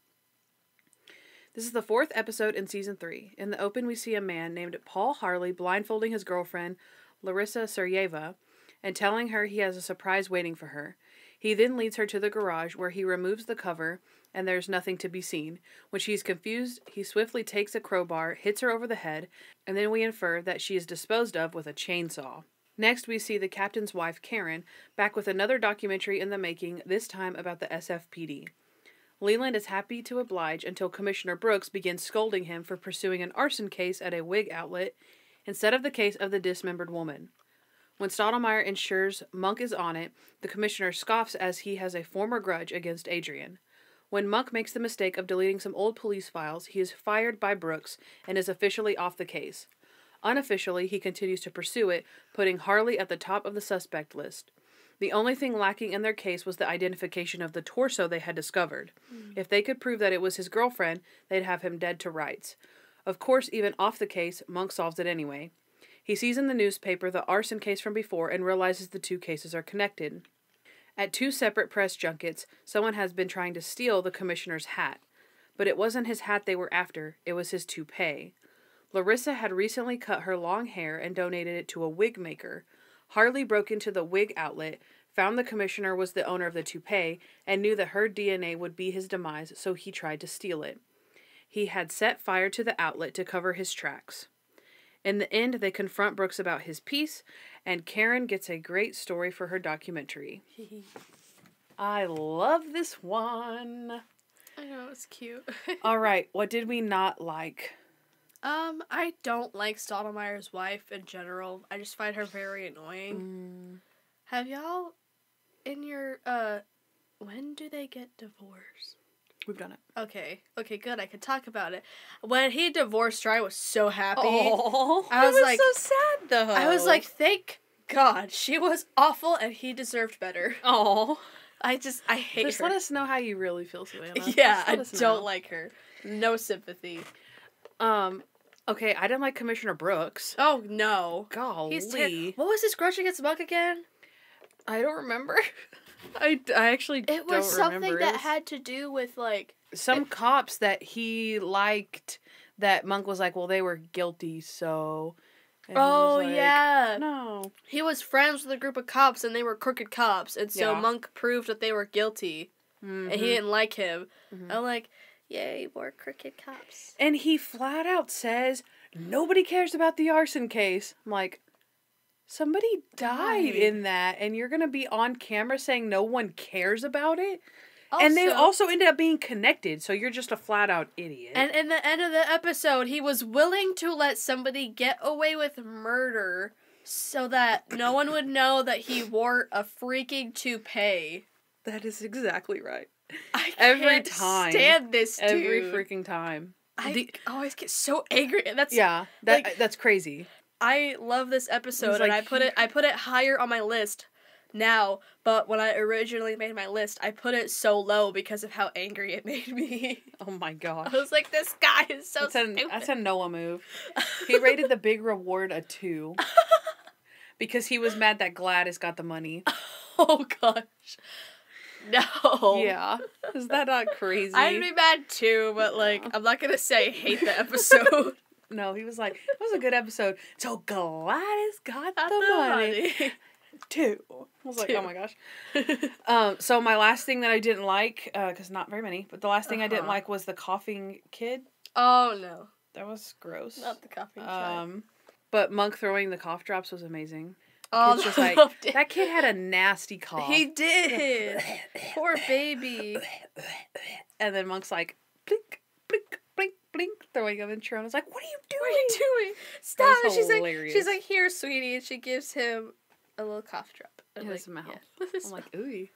A: This is the 4th episode in Season 3. In the open, we see a man named Paul Harley blindfolding his girlfriend, Larissa Sergeyeva, and telling her he has a surprise waiting for her. He then leads her to the garage, where he removes the cover, and there's nothing to be seen. When she's confused, he swiftly takes a crowbar, hits her over the head, and then we infer that she is disposed of with a chainsaw. Next, we see the captain's wife, Karen, back with another documentary in the making, this time about the SFPD. Leland is happy to oblige until Commissioner Brooks begins scolding him for pursuing an arson case at a wig outlet instead of the case of the dismembered woman. When Stottlemyre ensures Monk is on it, the commissioner scoffs as he has a former grudge against Adrian. When Monk makes the mistake of deleting some old police files, he is fired by Brooks and is officially off the case. Unofficially, he continues to pursue it, putting Harley at the top of the suspect list. The only thing lacking in their case was the identification of the torso they had discovered. If they could prove that it was his girlfriend, they'd have him dead to rights. Of course, even off the case, Monk solves it anyway. He sees in the newspaper the arson case from before and realizes the two cases are connected. At 2 separate press junkets, someone has been trying to steal the commissioner's hat. But it wasn't his hat they were after, it was his toupee. Larissa had recently cut her long hair and donated it to a wig maker. Harley broke into the wig outlet, found the commissioner was the owner of the toupee, and knew that her DNA would be his demise, so he tried to steal it. He had set fire to the outlet to cover his tracks. In the end, they confront Brooks about his piece, and Karen gets a great story for her documentary. I love this one.
B: I know, it's cute.
A: All right, what did we not like?
B: I don't like Stottlemyre's wife in general. I just find her very annoying. Have y'all, in your, when do they get divorced?
A: We've done it.
B: Okay, good. I can talk about it. When he divorced her, I was so happy.
A: Oh,
B: I was like,
A: so sad though.
B: I was like, thank God, she was awful and he deserved better.
A: Oh,
B: I hate
A: just
B: her.
A: let us know how you really feel, Savannah.
B: Yeah, I don't like her. No sympathy.
A: Okay, I didn't like Commissioner Brooks.
B: Oh no,
A: Golly.
B: what was his grudge against Monk again?
A: I don't remember. I actually don't remember.
B: It was something that had to do with, like...
A: Some cops that he liked that Monk was like, well, they were guilty, so... And
B: oh,
A: he was like,
B: yeah.
A: No.
B: He was friends with a group of cops, and they were crooked cops, and so
A: Yeah.
B: Monk proved that they were guilty, and he didn't like him. I'm like, yay, more crooked cops.
A: And he flat out says, nobody cares about the arson case. I'm like... Somebody died in that, and you're going to be on camera saying no one cares about it?
B: Also,
A: and they also ended up being connected, so you're just a flat-out idiot.
B: And in the end of the episode, he was willing to let somebody get away with murder so that no one would know that he wore a freaking toupee.
A: That is exactly right.
B: I
A: Every
B: can't
A: time.
B: stand this dude.
A: Every freaking time.
B: I always get so angry. That's
A: That's crazy.
B: I love this episode,
A: like,
B: and I put it higher on my list now, but when I originally made my list, I put it so low because of how angry it made me.
A: Oh my gosh.
B: I was like, this guy is so stupid.
A: That's a Noah move. He rated the big reward a 2. Because he was mad that Gladys got the money.
B: Oh gosh. No.
A: Yeah. Is that not crazy?
B: I'd be mad too, but like, I'm not gonna say hate the episode.
A: No, he was like, it was a good episode. So Gladys got the money. 2. I was like, oh my gosh. So my last thing that I didn't like, because not very many, but the last thing I didn't like was the coughing kid.
B: Oh no.
A: That was gross.
B: Not the coughing kid.
A: But Monk throwing the cough drops was amazing.
B: Oh,
A: just like, that kid had a nasty cough.
B: He did. Poor baby.
A: And then Monk's like, blink, blink, blink, blink, throwing him in Sharon. I was like, what are you doing?
B: What are you doing? Stop it.
A: Hilarious.
B: She's like, here, sweetie, and she gives him a little cough drop
A: in his mouth.
B: Yeah.
A: I'm like, ooh.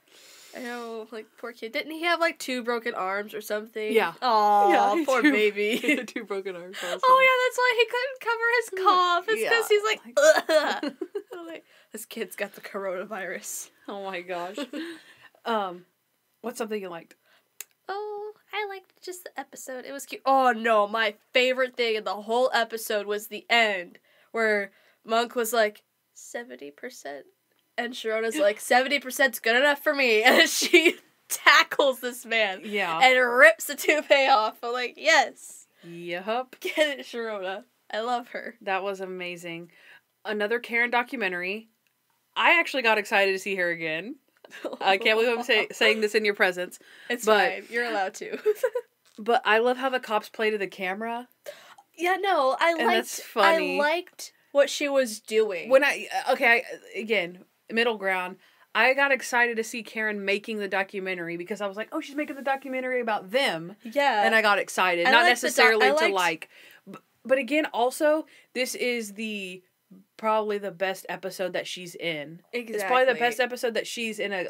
B: I know, like, poor kid. Didn't he have, like, 2 broken arms or something?
A: Yeah.
B: Aw, yeah, poor
A: 2,
B: baby.
A: 2 broken arms. Also.
B: Oh, yeah, that's why he couldn't cover his cough. It's because he's like, ugh. I'm like, this kid's got the coronavirus.
A: Oh my gosh. What's something you liked?
B: Oh, I liked just the episode. It was cute. Oh, no, my favorite thing in the whole episode was the end, where Monk was like, 70%. And Sharona's like, 70%'s good enough for me. And she tackles this man.
A: Yeah.
B: And rips the toupee off. I'm like, yes.
A: Yup.
B: Get it, Sharona. I love her.
A: That was amazing. Another Karen documentary. I actually got excited to see her again. I can't believe I'm saying this in your presence.
B: It's fine. You're allowed to.
A: But I love how the cops play to the camera.
B: Yeah, no, I liked what she was doing.
A: Again, middle ground. I got excited to see Karen making the documentary because I was like, oh, she's making the documentary about them.
B: Yeah.
A: And I got excited. Not necessarily to like... But again, also, this is probably the best episode that she's in.
B: Exactly.
A: It's probably the best episode that she's in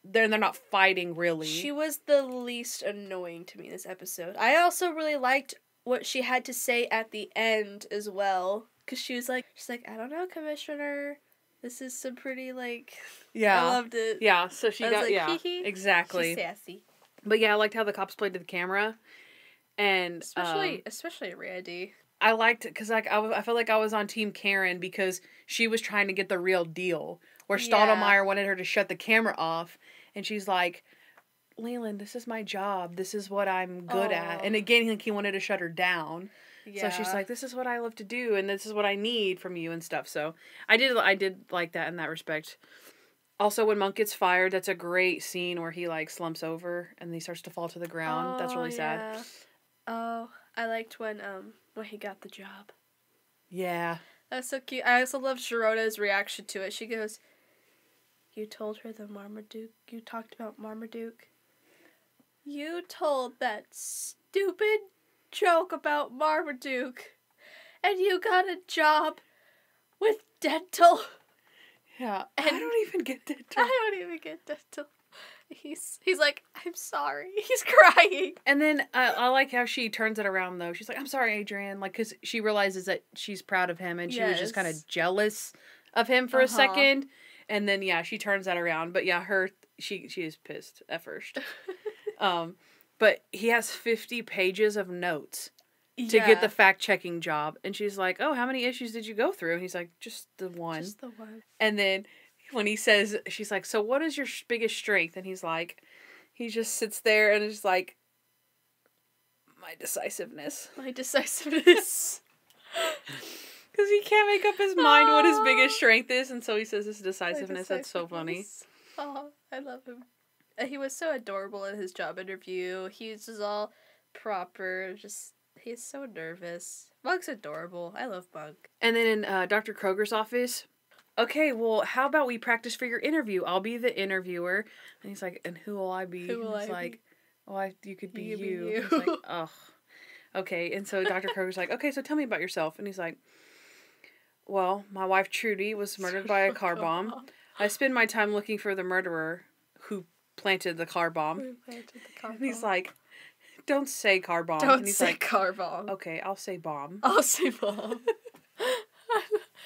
A: they're not fighting, really.
B: She was the least annoying to me in this episode. I also really liked what she had to say at the end as well. Because she's like, I don't know, Commissioner. This is some pretty,
A: Yeah.
B: I loved it.
A: Yeah, so she got,
B: hee-hee.
A: exactly.
B: She's sassy.
A: But yeah, I liked how the cops played to the camera. And,
B: Especially Randy.
A: I liked it because, I felt like I was on Team Karen because she was trying to get the real deal. Where Stottlemyre wanted her to shut the camera off. And she's like, Leland, this is my job. This is what I'm good at. And again, he wanted to shut her down. Yeah. So she's like, this is what I love to do, and this is what I need from you and stuff. So I did like that in that respect. Also, when Monk gets fired, that's a great scene where he slumps over and he starts to fall to the ground. That's really sad.
B: Oh, I liked when he got the job.
A: Yeah.
B: That's so cute. I also love Sharona's reaction to it. She goes, you told her the Marmaduke. You talked about Marmaduke. You told that stupid joke about Marmaduke, and you got a job with dental.
A: Yeah, and I don't even get dental.
B: I don't even get dental. He's like, I'm sorry. He's crying.
A: And then I like how she turns it around, though. She's like, I'm sorry, Adrian. Because she realizes that she's proud of him, and she was just kind of jealous of him for a second. And then, yeah, she turns that around. But, yeah, she is pissed at first. But he has 50 pages of notes to get the fact-checking job. And she's like, oh, how many issues did you go through? And he's like, just the one.
B: Just the one.
A: And then when he says, she's like, so what is your biggest strength? And he's like, he just sits there and is like, my decisiveness.
B: My decisiveness.
A: Because he can't make up his mind what his biggest strength is. And so he says his decisiveness. That's so funny.
B: Oh, I love him. He was so adorable in his job interview. He was just all proper. He's so nervous. Monk's adorable. I love Monk.
A: And then in Dr. Kroger's office, okay, well, how about we practice for your interview? I'll be the interviewer. And he's like, and who will I be?
B: Who will I
A: like,
B: be?
A: Well, you could be you. He's like, ugh. Okay, and so Dr. Kroger's like, okay, so tell me about yourself. And he's like, well, my wife Trudy was murdered by a car bomb. I spend my time looking for the murderer who planted the car bomb. And he's like, don't say car bomb.
B: Don't
A: and he's
B: say
A: like,
B: car bomb.
A: Okay, I'll say bomb.
B: I'll say bomb.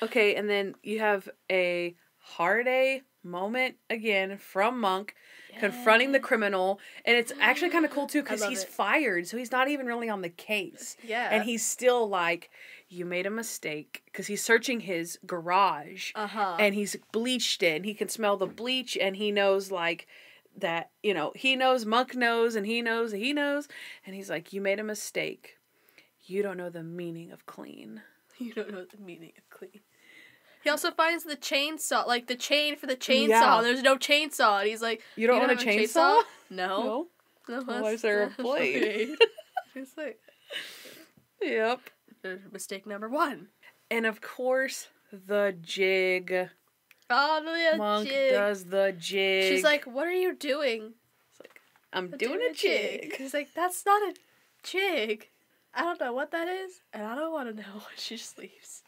A: Okay, and then you have a hard A moment again from Monk confronting the criminal. And it's actually kind of cool too because he's fired. So he's not even really on the case.
B: Yeah.
A: And he's still like, you made a mistake. Because he's searching his garage. And he's bleached it. And he can smell the bleach. And he knows that, he knows, Monk knows, and he knows, and he's like, you made a mistake. You don't know the meaning of clean.
B: You don't know the meaning of clean. He also finds the chainsaw, the chain for the chainsaw. And there's no chainsaw. And he's like,
A: you don't want a chainsaw?
B: No.
A: Why is there a blade?
B: He's like,
A: yep.
B: Mistake number 1.
A: And of course, the jig.
B: Oh, the
A: Monk
B: jig.
A: does the jig.
B: She's like, what are you doing?
A: It's like, I'm doing a jig.
B: He's like, that's not a jig. I don't know what that is, and I don't want to know. She just leaves.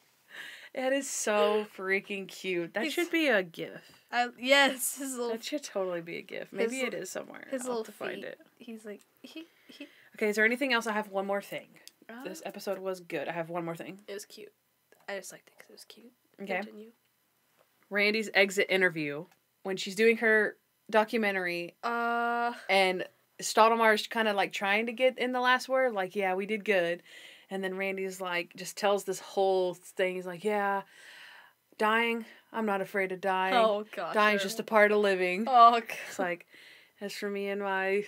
A: It is so freaking cute. That should be a GIF.
B: Yes, his little...
A: That should totally be a GIF. Maybe it is somewhere.
B: His little
A: feet. Find it.
B: He's like, he.
A: Okay, is there anything else? I have one more thing. This episode was good. I have one more thing.
B: It was cute. I just liked it because it was cute.
A: Okay.
B: Continue.
A: Randy's exit interview when she's doing her documentary. And Stottlemyre's kind of trying to get in the last word. Yeah, we did good. And then Randy's just tells this whole thing. He's like, yeah, dying, I'm not afraid of dying.
B: Oh, gosh.
A: Dying's just a part of living.
B: Oh, God.
A: It's like, as for me and my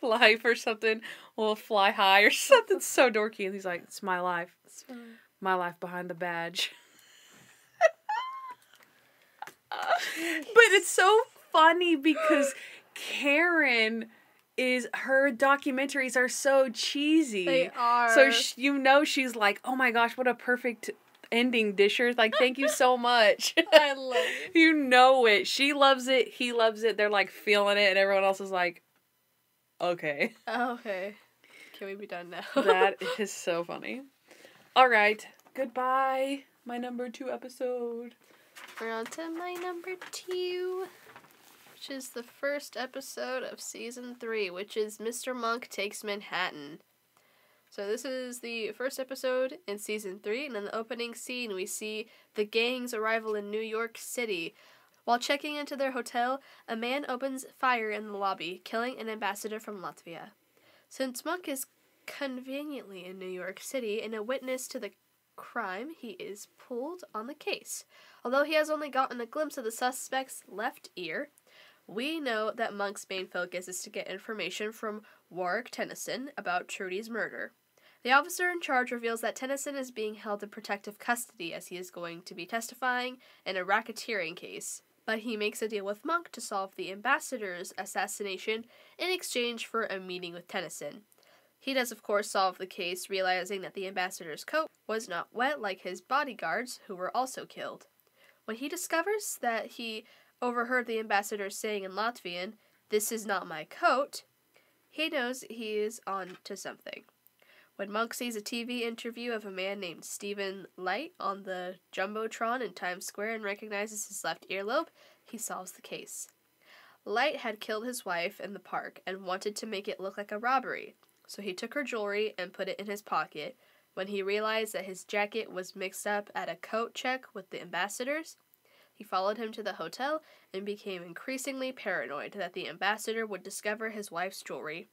A: life or something, we'll fly high or something so dorky. And he's like, it's my life. My life behind the badge. But it's so funny because Karen her documentaries are so cheesy.
B: They are.
A: So she's like, oh my gosh, what a perfect ending, Dishers. Like, thank you so much.
B: I love it.
A: You know it. She loves it. He loves it. They're, like, feeling it. And everyone else is like, okay.
B: Oh, okay. Can we be done now?
A: That is so funny. All right. Goodbye. My number 2 episode.
B: We're on to my number 2, which is the first episode of season 3, which is Mr. Monk Takes Manhattan. So this is the first episode in season 3, and in the opening scene we see the gang's arrival in New York City. While checking into their hotel, a man opens fire in the lobby, killing an ambassador from Latvia. Since Monk is conveniently in New York City and a witness to the crime, he is pulled on the case. Although he has only gotten a glimpse of the suspect's left ear, we know that Monk's main focus is to get information from Warwick Tennyson about Trudy's murder. The officer in charge reveals that Tennyson is being held in protective custody as he is going to be testifying in a racketeering case, but he makes a deal with Monk to solve the ambassador's assassination in exchange for a meeting with Tennyson. He does, of course, solve the case, realizing that the ambassador's coat was not wet like his bodyguards, who were also killed. When he discovers that he overheard the ambassador saying in Latvian, "This is not my coat," he knows he is on to something. When Monk sees a TV interview of a man named Stephen Light on the Jumbotron in Times Square and recognizes his left earlobe, he solves the case. Light had killed his wife in the park and wanted to make it look like a robbery, so he took her jewelry and put it in his pocket. When he realized that his jacket was mixed up at a coat check with the ambassador's, he followed him to the hotel and became increasingly paranoid that the ambassador would discover his wife's jewelry,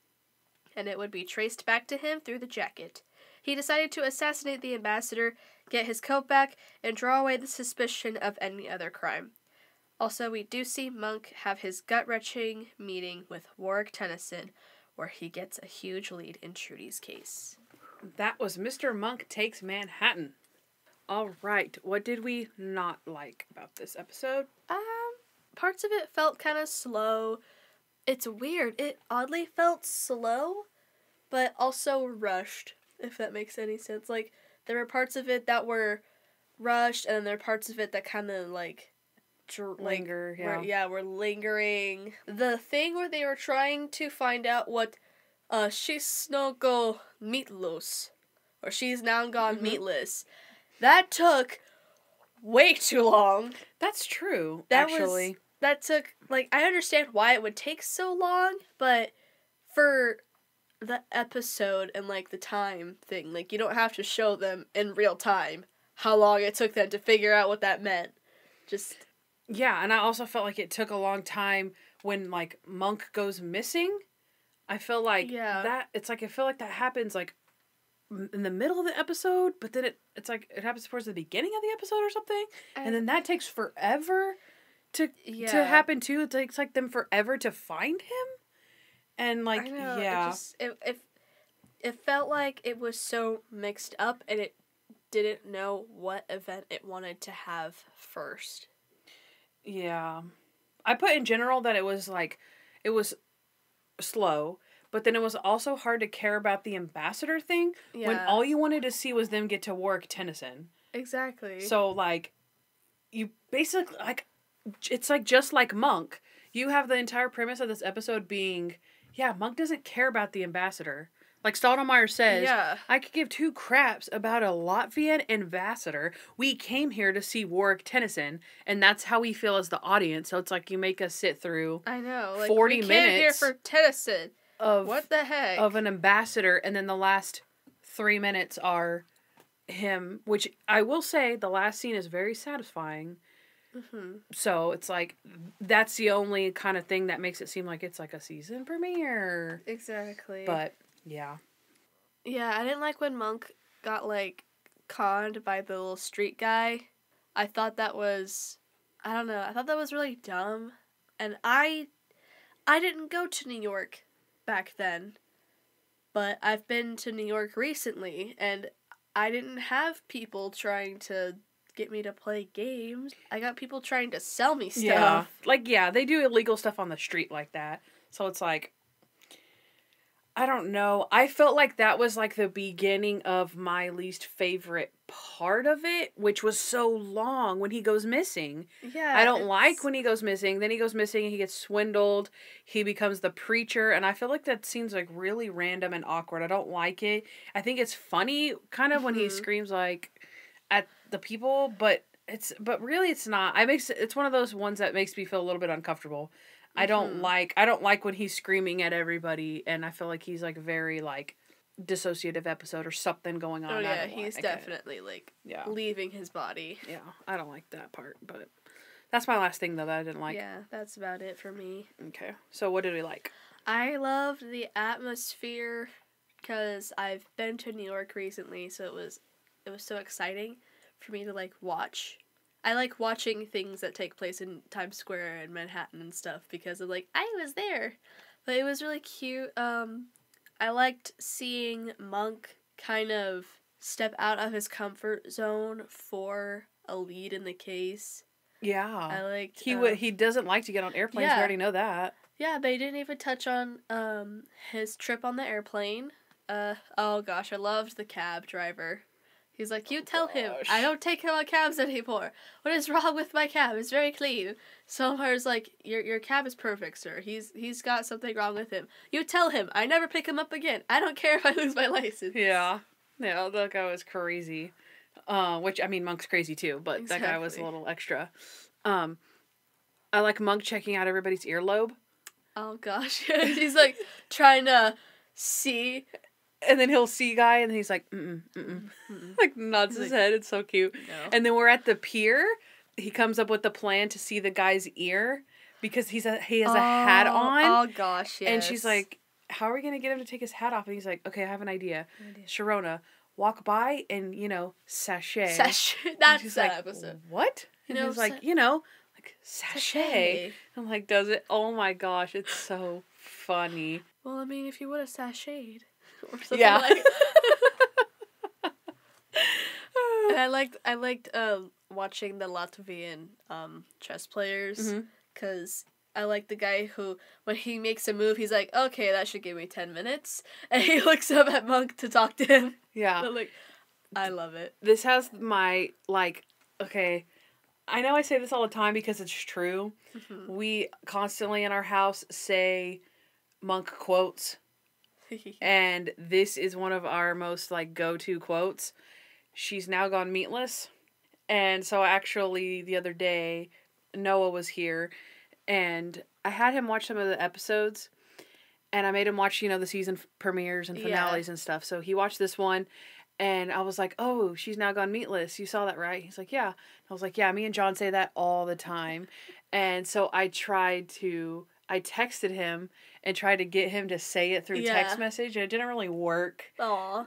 B: and it would be traced back to him through the jacket. He decided to assassinate the ambassador, get his coat back, and draw away the suspicion of any other crime. Also, we do see Monk have his gut-wrenching meeting with Warwick Tennyson, where he gets a huge lead in Trudy's case.
A: That was Mr. Monk Takes Manhattan. All right, what did we not like about this episode?
B: Parts of it felt kind of slow. It's weird. It oddly felt slow, but also rushed, if that makes any sense. Like, there were parts of it that were rushed, and then there were parts of it that kind of,
A: Linger, yeah.
B: Were lingering. The thing where they were trying to find out what, she's no go meatless, or she's now gone meatless, that took way too long.
A: That's true,
B: That took, I understand why it would take so long, but for the episode and, the time thing, you don't have to show them in real time how long it took them to figure out what that meant.
A: Yeah, and I also felt like it took a long time when, Monk goes missing. I feel like I feel like that happens, in the middle of the episode, but then it happens towards the beginning of the episode or something, and then that takes forever to happen too. It takes them forever to find him, and
B: I know, it felt like it was so mixed up, and it didn't know what event it wanted to have first.
A: Yeah, I put in general that it was slow, but then it was also hard to care about the ambassador thing when all you wanted to see was them get to Warwick Tennyson.
B: Exactly.
A: So you basically it's just like Monk. You have the entire premise of this episode being, Monk doesn't care about the ambassador. Like Stottlemyre says, I could give 2 craps about a Latvian ambassador. We came here to see Warwick Tennyson, and that's how we feel as the audience. So it's you make us sit through 40 minutes. We came here
B: for Tennyson. What the heck?
A: Of an ambassador, and then the last 3 minutes are him, which I will say the last scene is very satisfying. Mm-hmm. So it's that's the only kind of thing that makes it seem like it's a season premiere.
B: Exactly.
A: But yeah.
B: Yeah, I didn't like when Monk got conned by the little street guy. I thought that was, I don't know, I thought that was really dumb. And I didn't go to New York back then, but I've been to New York recently, and I didn't have people trying to get me to play games. I got people trying to sell me stuff.
A: Yeah. They do illegal stuff on the street like that. So it's I don't know. I felt like that was like the beginning of my least favorite part of it, which was so long when he goes missing.
B: Yeah.
A: I don't like when he goes missing. Then he goes missing and he gets swindled. He becomes the preacher. And I feel like that seems like really random and awkward. I don't like it. I think it's funny kind of when he screams like at the people, but really it's not. It's one of those ones that makes me feel a little bit uncomfortable. I don't like when he's screaming at everybody, and I feel like he's like very like dissociative episode or something going on.
B: Oh yeah, he's definitely like leaving his body.
A: Yeah, I don't like that part, but that's my last thing though that I didn't like.
B: Yeah, that's about it for me.
A: Okay, so what did we like?
B: I loved the atmosphere because I've been to New York recently, so it was so exciting for me to like watch. I like watching things that take place in Times Square and Manhattan and stuff because of like I was there. But it was really cute. I liked seeing Monk kind of step out of his comfort zone for a lead in the case.
A: Yeah.
B: I liked
A: he doesn't like to get on airplanes. Yeah. We already know that.
B: Yeah, they didn't even touch on his trip on the airplane. Oh gosh, I loved the cab driver. He's like, you tell him, I don't take him on cabs anymore. What is wrong with my cab? It's very clean. Someone's like, your cab is perfect, sir. He's got something wrong with him. You tell him, I never pick him up again. I don't care if I lose my license.
A: Yeah. Yeah, that guy was crazy. Which, I mean, Monk's crazy too, but exactly. That guy was a little extra. I like Monk checking out everybody's earlobe.
B: Oh, gosh. He's like, trying to see...
A: And then he'll see guy, and he's like, like nods his head. It's so cute. No. And then we're at the pier. He comes up with the plan to see the guy's ear because he has a hat on.
B: Oh gosh, yes.
A: And she's like, "How are we gonna get him to take his hat off?" And he's like, "Okay, I have an idea. Sharona, walk by and sashay."
B: Sashay. That's that
A: like,
B: episode.
A: What? And he's like, like sashay. I'm like, does it? Oh my gosh, it's so funny.
B: Well, I mean, if you would have sashayed. Or something
A: like
B: And I liked watching the Latvian chess players because I like the guy who when he makes a move he's like, okay, that should give me 10 minutes, and he looks up at Monk to talk to him.
A: Yeah.
B: So, like, I love it.
A: This has my okay, I know I say this all the time because it's true. We constantly in our house say Monk quotes. And this is one of our most like go-to quotes. She's now gone meatless. And so actually the other day Noah was here and I had him watch some of the episodes and I made him watch, the season premieres and finales and stuff. So he watched this one and I was like, "Oh, she's now gone meatless. You saw that, right?" He's like, "Yeah." I was like, "Yeah, me and John say that all the time." And so I texted him and tried to get him to say it through text message, and it didn't really work.
B: Aw.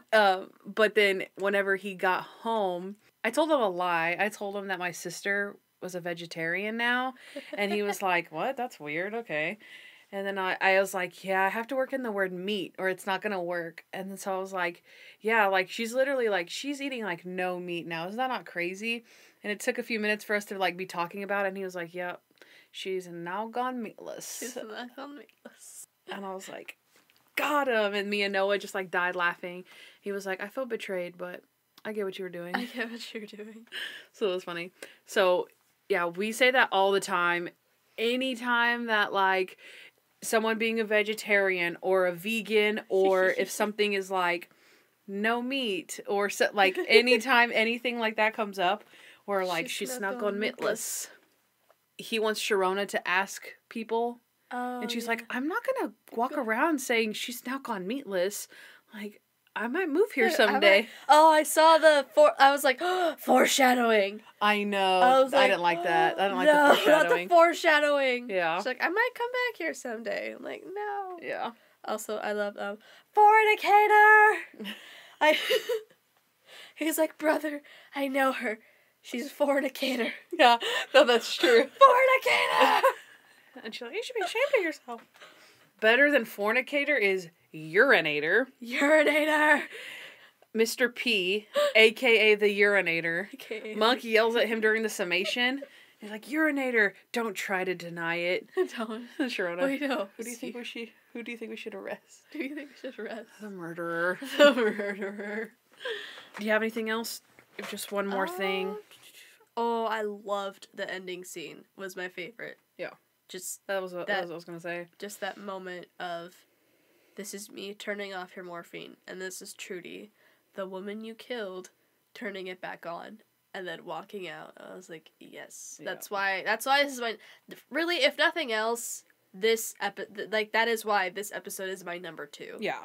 A: But then whenever he got home, I told him a lie. I told him that my sister was a vegetarian now, and he was like, "What? That's weird. Okay." And then I was like, "Yeah, I have to work in the word meat or it's not going to work." And then so I was like, "Yeah, like she's literally like, she's eating like no meat now. Is that not crazy?" And it took a few minutes for us to like be talking about it, and he was like, "Yep. She's now gone meatless."
B: She's now gone meatless.
A: And I was like, got him. And me and Noah just like died laughing. He was like, "I feel betrayed, but I get what you were doing."
B: I get what you're doing.
A: So it was funny. So yeah, we say that all the time. Anytime that like someone being a vegetarian or a vegan, or if something is like no meat, or so, like anytime anything like that comes up, we're like, she's not gone meatless. He wants Sharona to ask people. And she's like, "I'm not going to walk around saying she's now gone meatless. Like, I might move here someday."
B: I saw I was like, foreshadowing.
A: I know. I didn't like that. I didn't like the foreshadowing.
B: Not the foreshadowing.
A: Yeah.
B: She's like, "I might come back here someday." I'm like, no.
A: Yeah.
B: Also, I love fornicator. He's like, "Brother, I know her. She's a fornicator."
A: Yeah. No, that's true.
B: Fornicator.
A: And she's like, "You should be ashamed of yourself." Better than fornicator is urinator.
B: Urinator.
A: Mr. P, a.k.a. the urinator.
B: Okay.
A: Monk yells at him during the summation. He's like, urinator. Don't try to deny it.
B: Don't.
A: Sharona.
B: Wait, no.
A: Who do you think we should arrest?
B: Who do you think we should arrest?
A: The murderer.
B: The murderer.
A: Do you have anything else? Just one more thing.
B: Oh, I loved the ending scene. Was my favorite.
A: Yeah.
B: Just
A: that was what I was gonna say.
B: Just that moment of, this is me turning off your morphine, and this is Trudy, the woman you killed, turning it back on, and then walking out. I was like, yes. Yeah. That's why this is my, really, if nothing else, that is why this episode is my number 2.
A: Yeah.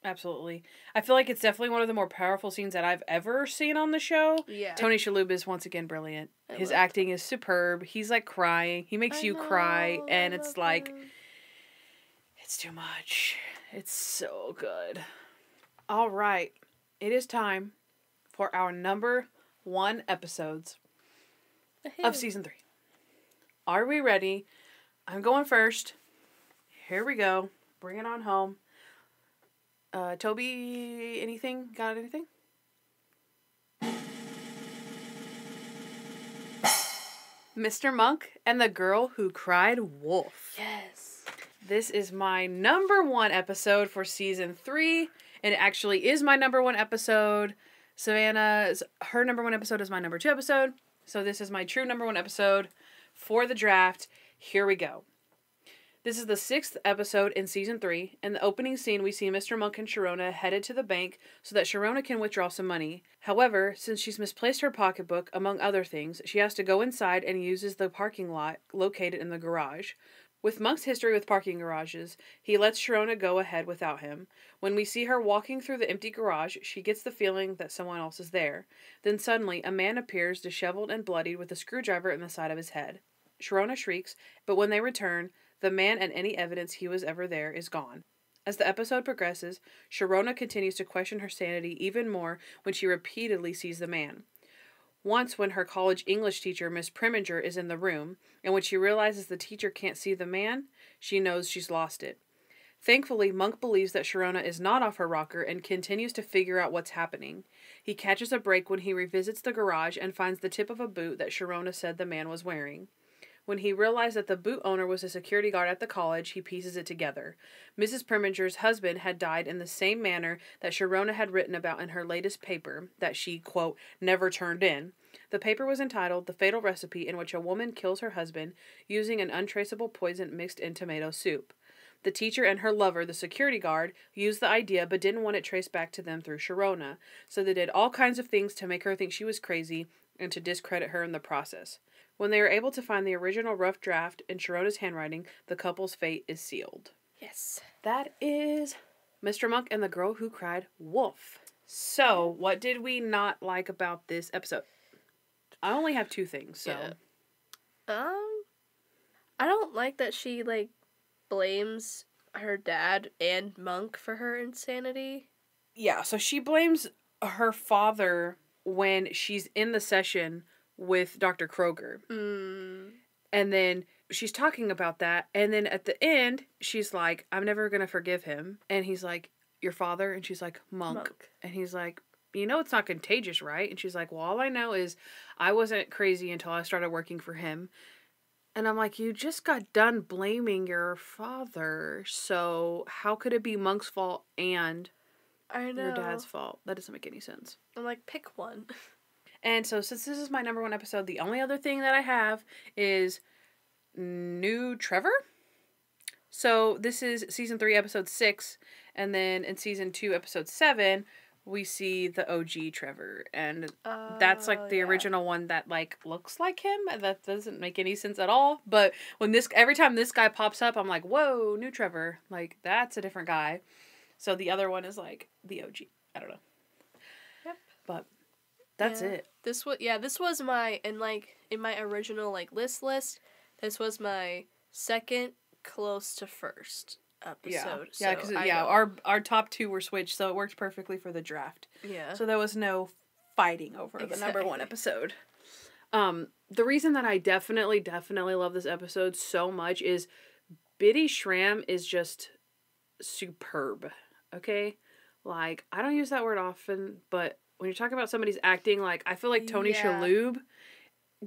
A: Absolutely. I feel like it's definitely one of the more powerful scenes that I've ever seen on the show.
B: Yeah.
A: Tony Shalhoub is once again brilliant. His acting is superb. He's like crying. He makes you cry, and it's like, it's too much. It's so good. All right. It is time for our number 1 episodes of season 3. Are we ready? I'm going first. Here we go. Bring it on home. Toby, anything? Got anything? Mr. Monk and the Girl Who Cried Wolf.
B: Yes.
A: This is my number 1 episode for season 3, and it actually is my number 1 episode. Her number 1 episode is my number 2 episode, so this is my true number 1 episode for the draft. Here we go. This is the 6th episode in season 3. In the opening scene, we see Mr. Monk and Sharona headed to the bank so that Sharona can withdraw some money. However, since she's misplaced her pocketbook, among other things, she has to go inside and uses the parking lot located in the garage. With Monk's history with parking garages, he lets Sharona go ahead without him. When we see her walking through the empty garage, she gets the feeling that someone else is there. Then suddenly, a man appears disheveled and bloodied with a screwdriver in the side of his head. Sharona shrieks, but when they return, the man and any evidence he was ever there is gone. As the episode progresses, Sharona continues to question her sanity even more when she repeatedly sees the man. Once, when her college English teacher, Miss Preminger, is in the room, and when she realizes the teacher can't see the man, she knows she's lost it. Thankfully, Monk believes that Sharona is not off her rocker and continues to figure out what's happening. He catches a break when he revisits the garage and finds the tip of a boot that Sharona said the man was wearing. When he realized that the boot owner was a security guard at the college, he pieces it together. Mrs. Preminger's husband had died in the same manner that Sharona had written about in her latest paper that she, quote, never turned in. The paper was entitled The Fatal Recipe in Which a Woman Kills Her Husband Using an Untraceable Poison Mixed in Tomato Soup. The teacher and her lover, the security guard, used the idea but didn't want it traced back to them through Sharona, so they did all kinds of things to make her think she was crazy and to discredit her in the process. When they are able to find the original rough draft in Sharona's handwriting, the couple's fate is sealed.
B: Yes.
A: That is Mr. Monk and the Girl Who Cried Wolf. So, what did we not like about this episode? I only have 2 things, so.
B: Yeah. I don't like that she, blames her dad and Monk for her insanity.
A: Yeah, so she blames her father when she's in the session with Dr. Kroger. And then she's talking about that, and then at the end, she's like, I'm never gonna forgive him. And he's like, your father? And she's like, Monk. And he's like, you know it's not contagious, right? And she's like, well, all I know is I wasn't crazy until I started working for him. And I'm like, you just got done blaming your father, so how could it be Monk's fault and your dad's fault? That doesn't make any sense.
B: I'm like, pick one.
A: And so, since this is my number 1 episode, the only other thing that I have is new Trevor. So, this is season 3, episode 6. And then in season 2, episode 7, we see the OG Trevor. And that's the original one that looks like him. That doesn't make any sense at all. But every time this guy pops up, I'm like, whoa, new Trevor. That's a different guy. So, the other one is the OG. I don't know.
B: Yep.
A: But that's it.
B: This was my, in my original list, this was my second close to first episode.
A: Yeah, because our top 2 were switched, so it worked perfectly for the draft.
B: Yeah.
A: So there was no fighting over the number 1 episode. The reason that I definitely love this episode so much is Biddy Schramm is just superb. Okay? I don't use that word often, but when you're talking about somebody's acting, I feel like Tony Shalhoub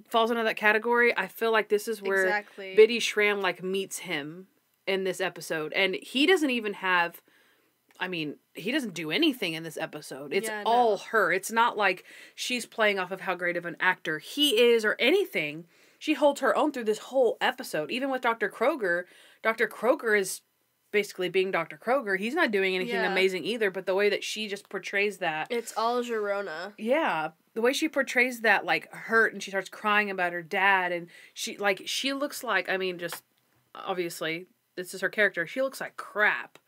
A: falls into that category. I feel like this is where
B: Exactly.
A: Biddy Schramm, like, meets him in this episode. And he doesn't even have... I mean, he doesn't do anything in this episode. It's all her. It's not like she's playing off of how great of an actor he is or anything. She holds her own through this whole episode. Even with Dr. Kroger is basically being Dr. Kroger. He's not doing anything amazing either, but the way that she just portrays that...
B: It's all Girona.
A: Yeah. The way she portrays that, like, hurt, and she starts crying about her dad, and she looks like, I mean, just, obviously, this is her character, she looks like crap.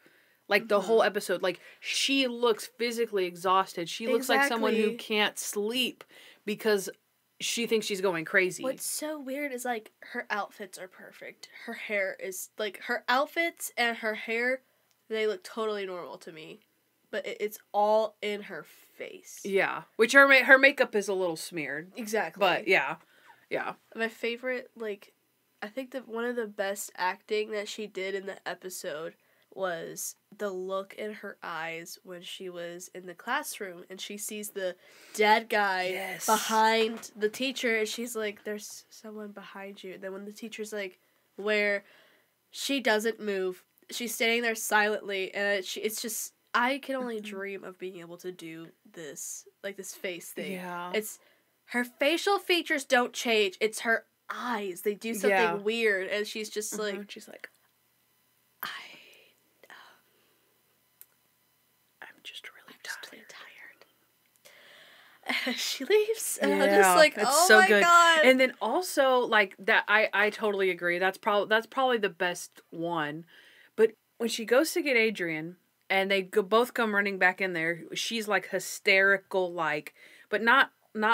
A: Like, the whole episode, like, she looks physically exhausted. She looks like someone who can't sleep because she thinks she's going crazy.
B: What's so weird is, like, her outfits are perfect. Her hair is, like, her outfits and her hair, they look totally normal to me. But it's all in her face.
A: Yeah. Which her makeup is a little smeared.
B: Exactly.
A: But, yeah. Yeah.
B: My favorite, like, I think that one of the best acting that she did in the episode was the look in her eyes when she was in the classroom and she sees the dead guy behind the teacher and she's like, there's someone behind you. And then when the teacher's like, where, she doesn't move. She's standing there silently and it's just, I can only dream of being able to do this, like this face thing.
A: Yeah.
B: It's, her facial features don't change. It's her eyes. They do something weird and she's just like,
A: she's like,
B: she leaves and I'm just like, oh
A: so
B: my
A: good.
B: God.
A: And then also, like, that I totally agree, that's probably the best one. But when she goes to get Adrian and they both come running back in there, she's like hysterical, like, but not in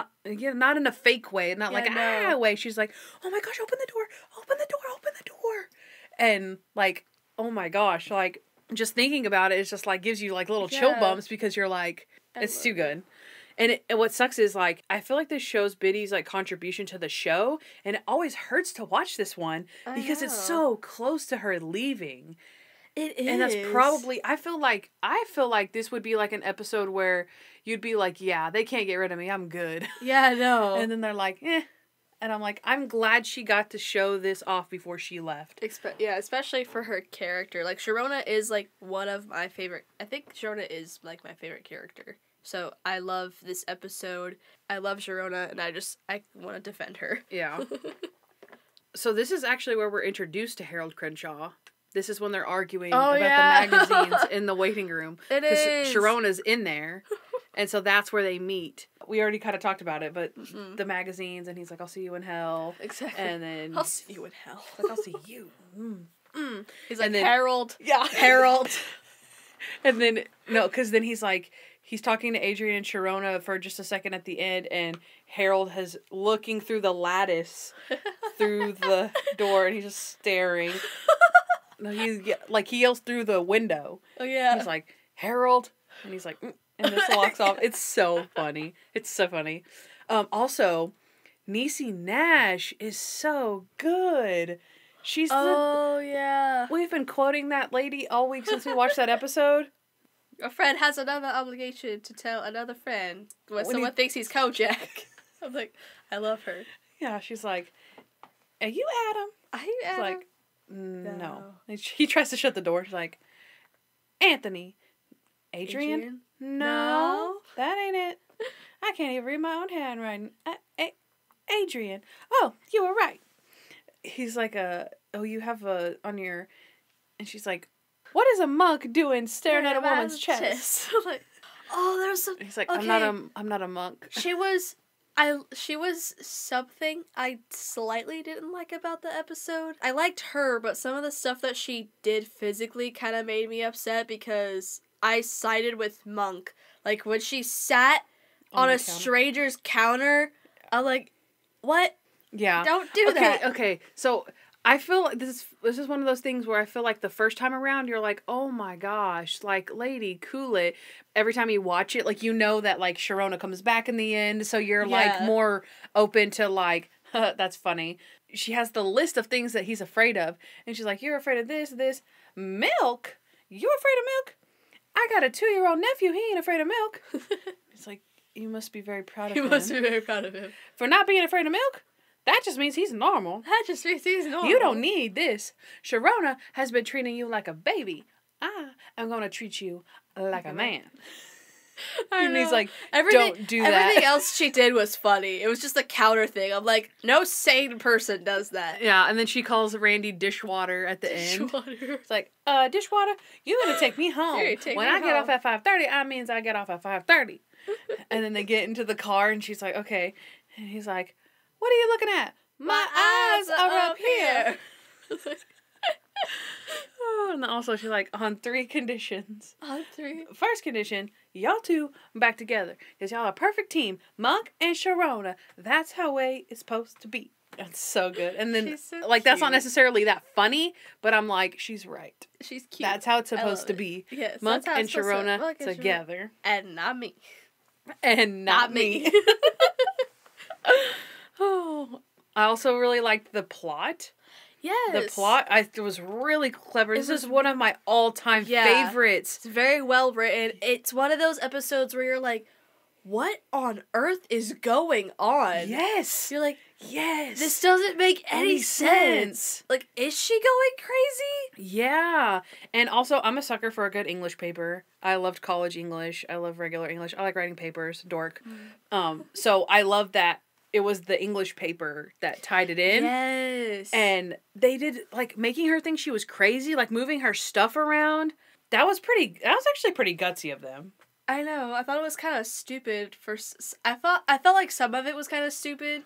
A: a fake way, not like way. She's like, oh my gosh, open the door, and like, oh my gosh, like, just thinking about it, it's just like gives you like little chill bumps because you're like, it's too good. And what sucks is, like, I feel like this shows Biddy's, like, contribution to the show, and it always hurts to watch this one because it's so close to her leaving.
B: It is.
A: And that's probably, I feel like this would be, like, an episode where you'd be like, yeah, they can't get rid of me, I'm good.
B: Yeah, I know.
A: And then they're like, eh. And I'm like, I'm glad she got to show this off before she left.
B: Yeah, especially for her character. Like, Girona is, like, one of my favorite, I think Girona is, like, my favorite character. So I love this episode. I love Girona, and I want to defend her.
A: Yeah. So this is actually where we're introduced to Harold Crenshaw. This is when they're arguing about the magazines in the waiting room.
B: It is.
A: Because Girona's in there. And so that's where they meet. We already kind of talked about it, but the magazines, and he's like, I'll see you in hell.
B: Exactly.
A: And then...
B: I'll see you in hell.
A: Like, I'll see you.
B: He's like, Harold.
A: Yeah.
B: Harold.
A: And then, no, because then he's like... He's talking to Adrian and Girona for just a second at the end, and Harold has looking through the lattice through the door, and he's just staring. No, he yells through the window.
B: Oh yeah.
A: He's like, Harold, and he's like, and this walks off. It's so funny. It's so funny. Also, Niecy Nash is so good. She's
B: yeah.
A: We've been quoting that lady all week since we watched that episode.
B: A friend has another obligation to tell another friend when someone thinks he's Kojak. I'm like, I love her.
A: Yeah, she's like, are you Adam?
B: Are you Adam?
A: He's like, no. And he tries to shut the door. She's like, Anthony. Adrian? No, that ain't it. I can't even read my own handwriting. Adrian. Oh, you were right. He's like, you have on your... And she's like, what is a monk doing staring at a woman's chest?
B: Like, there was some...
A: He's like,
B: okay.
A: I'm not a monk.
B: She was something I slightly didn't like about the episode. I liked her, but some of the stuff that she did physically kind of made me upset because I sided with Monk. Like, when she sat on a stranger's counter, I'm like, what?
A: Yeah.
B: Don't do that.
A: Okay, so... I feel like this is one of those things where I feel like the first time around you're like, oh my gosh, like, lady, cool it. Every time you watch it, like, you know that, like, Girona comes back in the end, so you're like more open to, like, that's funny. She has the list of things that he's afraid of, and she's like, you're afraid of this. Milk? You're afraid of milk? I got a 2-year-old nephew, he ain't afraid of milk. It's like, you must be very proud of him.
B: You must be very proud of him.
A: For not being afraid of milk? That just means he's normal.
B: That just means he's normal.
A: You don't need this. Sharona has been treating you like a baby. I am going to treat you like a man. And he's like, don't do that.
B: Everything else she did was funny. It was just a counter thing. I'm like, no sane person does that.
A: Yeah, and then she calls Randy dishwater at the end. It's like, dishwater, you gonna take me home. When I get off at 5:30, I means I get off at 5:30. And then they get into the car and she's like, okay. And he's like, what are you looking at? My eyes are up here. And also she's like, on 3 conditions.
B: On 3?
A: First condition, y'all 2 back together. Because y'all a perfect team. Monk and Sharona. That's how way it's supposed to be. That's so good. And then,
B: so
A: like, that's not necessarily that funny, but I'm like, she's right.
B: She's cute.
A: That's how it's supposed to be.
B: Yes.
A: Monk and Sharona together.
B: And not me.
A: And not me. Oh, I also really liked the plot.
B: Yes.
A: The plot, it was really clever. This is one of my all-time favorites.
B: It's very well written. It's one of those episodes where you're like, what on earth is going on?
A: Yes.
B: You're like,
A: yes.
B: This doesn't make any sense. Like, is she going crazy?
A: Yeah. And also, I'm a sucker for a good English paper. I loved college English. I love regular English. I like writing papers. Dork. So I love that it was the English paper that tied it in.
B: Yes.
A: And they did, like, making her think she was crazy, like, moving her stuff around. That was actually pretty gutsy of them.
B: I know. I thought it was kind of stupid for... I felt like some of it was kind of stupid,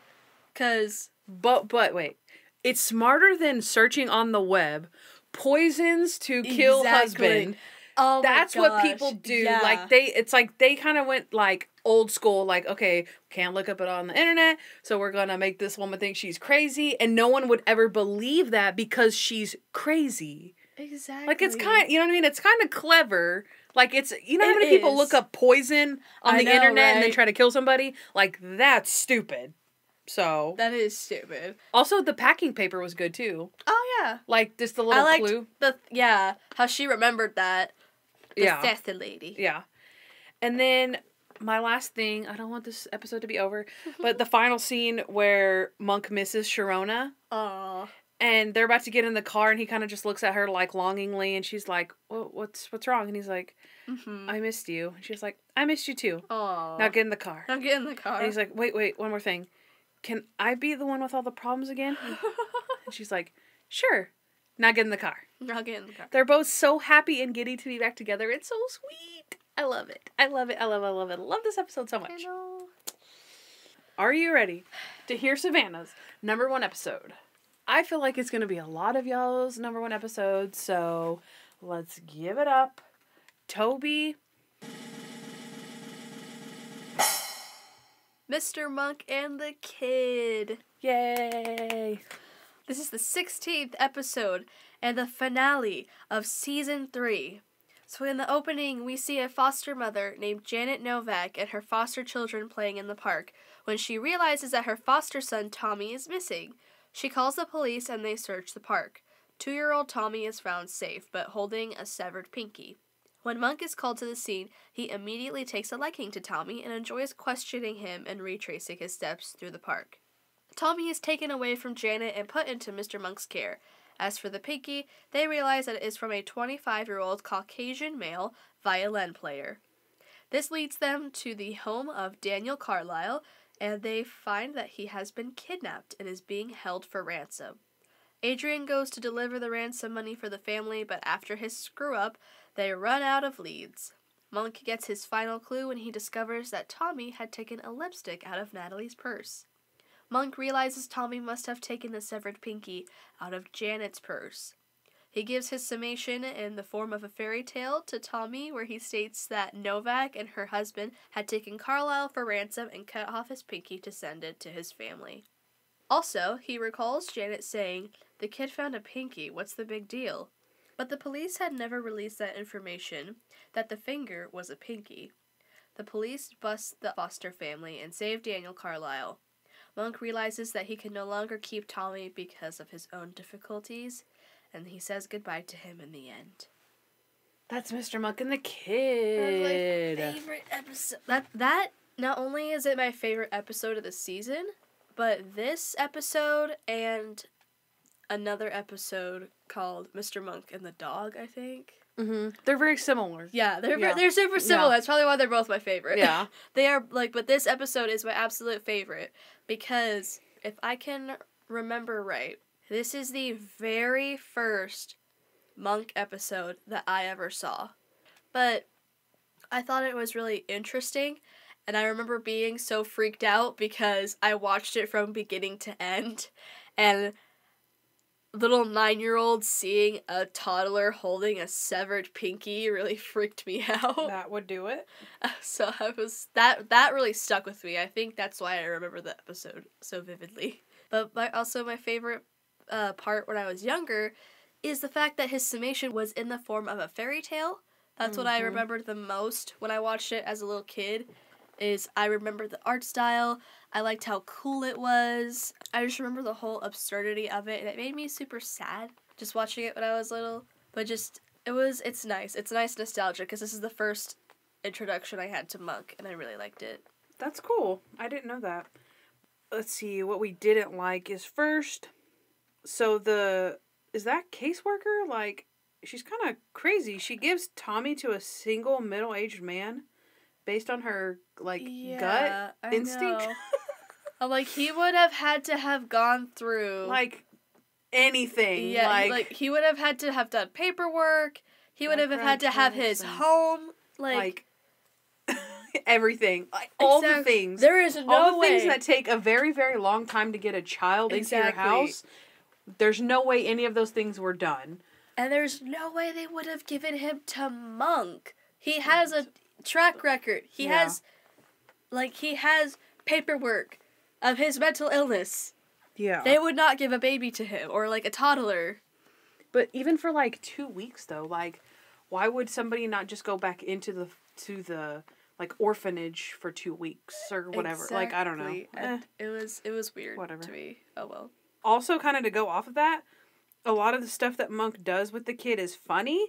B: because...
A: But wait. It's smarter than searching on the web. Poisons to kill husband.
B: Oh my
A: That's
B: gosh.
A: what people do.
B: Yeah.
A: Like, they kind of went, like, old school. Like, okay, can't look up it on the internet, so we're gonna make this woman think she's crazy. And no one would ever believe that because she's crazy.
B: Exactly.
A: Like, it's kind of, you know what I mean? It's kind of clever. Like, it's, you know how many people look up poison on the internet and then try to kill somebody? Like, that's stupid. So.
B: That is stupid.
A: Also, the packing paper was good, too.
B: Oh, yeah.
A: Like, just the little clue.
B: How she remembered that. The sassy lady.
A: Yeah. And then, my last thing, I don't want this episode to be over, but the final scene where Monk misses Sharona.
B: Aww.
A: And they're about to get in the car, and he kind of just looks at her, like, longingly, and she's like, what's wrong? And he's like, I missed you. And she's like, I missed you, too.
B: Aww.
A: Now get in the car.
B: Now get in the car.
A: And he's like, wait, one more thing. Can I be the one with all the problems again? And she's like, sure. Now get in the car.
B: Now get in the car.
A: They're both so happy and giddy to be back together. It's so sweet. I love it. I love it. I love it. I love this episode so much.
B: I know.
A: Are you ready to hear Savannah's number 1 episode? I feel like it's going to be a lot of y'all's number 1 episodes, so let's give it up. Toby.
B: Mr. Monk and the Kid.
A: Yay.
B: This is the 16th episode and the finale of Season 3. So in the opening, we see a foster mother named Janet Novak and her foster children playing in the park when she realizes that her foster son Tommy is missing. She calls the police and they search the park. 2-year-old Tommy is found safe, but holding a severed pinky. When Monk is called to the scene, he immediately takes a liking to Tommy and enjoys questioning him and retracing his steps through the park. Tommy is taken away from Janet and put into Mr. Monk's care. As for the pinky, they realize that it is from a 25-year-old Caucasian male violin player. This leads them to the home of Daniel Carlisle, and they find that he has been kidnapped and is being held for ransom. Adrian goes to deliver the ransom money for the family, but after his screw-up, they run out of leads. Monk gets his final clue when he discovers that Tommy had taken a lipstick out of Natalie's purse. Monk realizes Tommy must have taken the severed pinky out of Janet's purse. He gives his summation in the form of a fairy tale to Tommy where he states that Novak and her husband had taken Carlisle for ransom and cut off his pinky to send it to his family. Also, he recalls Janet saying, "The kid found a pinky, what's the big deal?" But the police had never released that information, that the finger was a pinky. The police bust the foster family and save Daniel Carlisle. Monk realizes that he can no longer keep Tommy because of his own difficulties, and he says goodbye to him in the end.
A: That's Mr. Monk and the Kid.
B: That's my favorite episode. That not only is it my favorite episode of the season, But this episode and another episode called Mr. Monk and the Dog, I think.
A: Mm-hmm. They're very similar.
B: Yeah, they're super similar. That's probably why they're both my favorite.
A: Yeah.
B: They are, like, but this episode is my absolute favorite because if I can remember right, this is the very first Monk episode that I ever saw. But I thought it was really interesting, and I remember being so freaked out because I watched it from beginning to end, and little 9-year-old seeing a toddler holding a severed pinky really freaked me out.
A: That would do it.
B: So that really stuck with me. I think that's why I remember the episode so vividly. But my favorite part when I was younger is the fact that his summation was in the form of a fairy tale. That's what I remembered the most when I watched it as a little kid. Is I remember the art style. I liked how cool it was. I just remember the whole absurdity of it, and it made me super sad just watching it when I was little. But it's nice. It's nice nostalgia because this is the first introduction I had to Monk, and I really liked it.
A: That's cool. I didn't know that. Let's see, what we didn't like is first, so is that caseworker, like, she's kind of crazy. She gives Tommy to a single middle-aged man based on her, like, gut instinct.
B: I'm like, he would have had to have gone through...
A: like, anything.
B: Yeah, like he would have had to have done paperwork. He would have had to have his home. Like
A: everything. Like, all the things.
B: There is no way.
A: All the things that take a very, very long time to get a child into your house. There's no way any of those things were done.
B: And there's no way they would have given him to Monk. He has a track record. He has paperwork of his mental illness.
A: Yeah.
B: They would not give a baby to him or, like, a toddler.
A: But even for, like, 2 weeks, though, like, why would somebody not just go back into the like, orphanage for 2 weeks or whatever?
B: Exactly.
A: Like, I don't know.
B: It was weird
A: Whatever.
B: to me. Oh, well.
A: Also, kind of to go off of that, a lot of the stuff that Monk does with the kid is funny,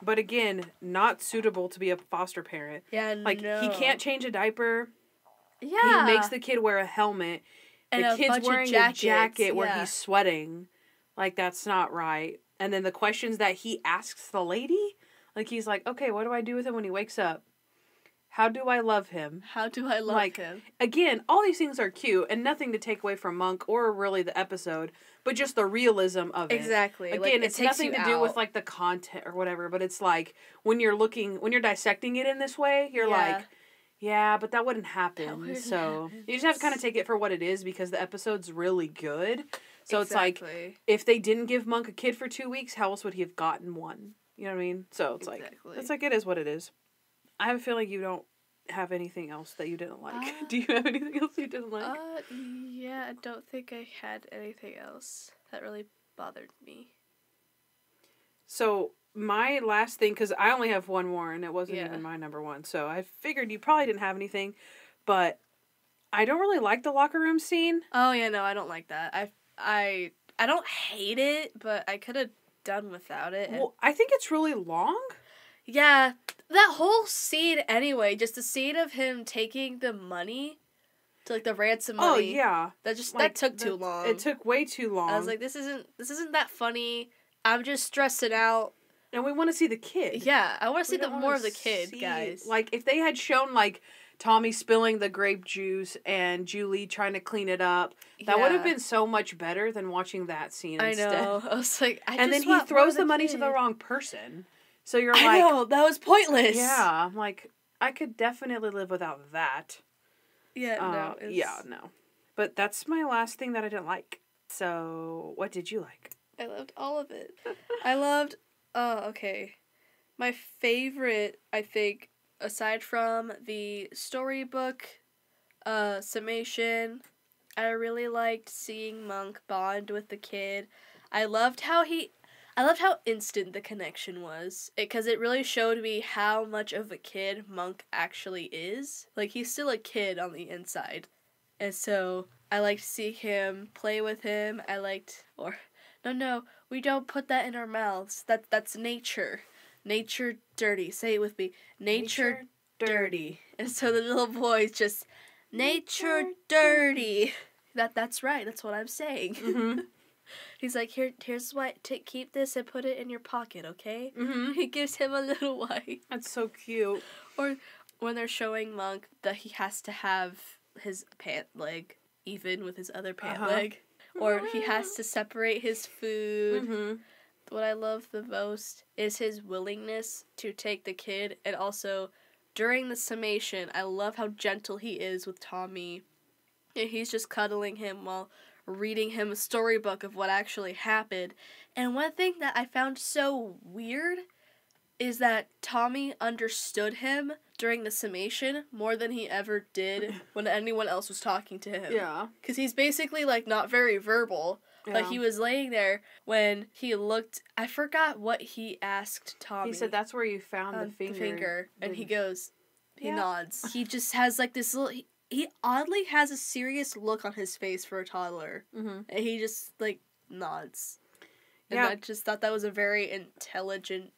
A: but again, not suitable to be a foster parent.
B: Yeah,
A: like, he can't change a diaper.
B: Yeah.
A: He makes the kid wear a helmet.
B: And
A: the kid's wearing a jacket where
B: yeah.
A: he's sweating. Like, that's not right. And then the questions that he asks the lady, like, he's like, okay, what do I do with him when he wakes up? How do I love him?
B: How do I love him?
A: Again, all these things are cute and nothing to take away from Monk or really the episode, but just the realism of it.
B: Exactly.
A: Again,
B: like,
A: it's nothing to do with, like, the content or whatever, but it's like, when you're dissecting it in this way, you're like, yeah, but that wouldn't happen. You just have to kind of take it for what it is because the episode's really good. So it's like, if they didn't give Monk a kid for 2 weeks, how else would he have gotten one? You know what I mean? So it's like, it is what it is. I have a feeling you don't have anything else that you didn't like. Do you have anything else you didn't like?
B: Yeah, I don't think I had anything else that really bothered me.
A: So, my last thing, because I only have one more, and it wasn't even my number one, so I figured you probably didn't have anything, but I don't really like the locker room scene.
B: Oh, yeah, no, I don't like that. I don't hate it, but I could have done without it.
A: Well, I think it's really long.
B: Yeah, that whole scene anyway, just the scene of him taking the money to, like, the ransom money.
A: Oh, yeah.
B: That took too long.
A: It took way too long.
B: I was like, this isn't that funny. I'm just stressing out.
A: And we want to see the kid.
B: Yeah, I want to see more of the kid, guys.
A: Like, if they had shown, like, Tommy spilling the grape juice and Julie trying to clean it up, that would have been so much better than watching that scene instead.
B: I know. I was like,
A: and then he throws the money to the wrong person. So you're like...
B: I know, that was pointless.
A: Yeah, I'm like, I could definitely live without that.
B: Yeah,
A: no. But that's my last thing that I didn't like. So, what did you like?
B: I loved all of it. I loved... okay. My favorite, I think, aside from the storybook summation, I really liked seeing Monk bond with the kid. I loved how instant the connection was. Because it really showed me how much of a kid Monk actually is. Like, he's still a kid on the inside. And so, I liked to see him, play with him. No, we don't put that in our mouths. That's nature. Nature dirty. Say it with me. Nature dirty. And so the little boy's just, nature dirty. That's right. That's what I'm saying.
A: Mm-hmm.
B: He's like, here's what, keep this and put it in your pocket, okay?
A: Mm-hmm.
B: He gives him a little wipe.
A: That's so cute.
B: Or when they're showing Monk that he has to have his pant leg even with his other pant leg. Or he has to separate his food.
A: Mm-hmm.
B: What I love the most is his willingness to take the kid, and also during the summation, I love how gentle he is with Tommy. And he's just cuddling him while reading him a storybook of what actually happened. And one thing that I found so weird is that Tommy understood him during the summation more than he ever did when anyone else was talking to him.
A: Yeah.
B: Because he's basically, like, not very verbal.
A: Yeah.
B: But he was laying there when he looked... I forgot what he asked Tommy.
A: He said, that's where you found the finger.
B: And he goes... He
A: Yeah.
B: nods. He just has, like, this little... He oddly has a serious look on his face for a toddler.
A: Mm-hmm.
B: And he just, like, nods. And
A: Yeah.
B: I just thought that was a very intelligent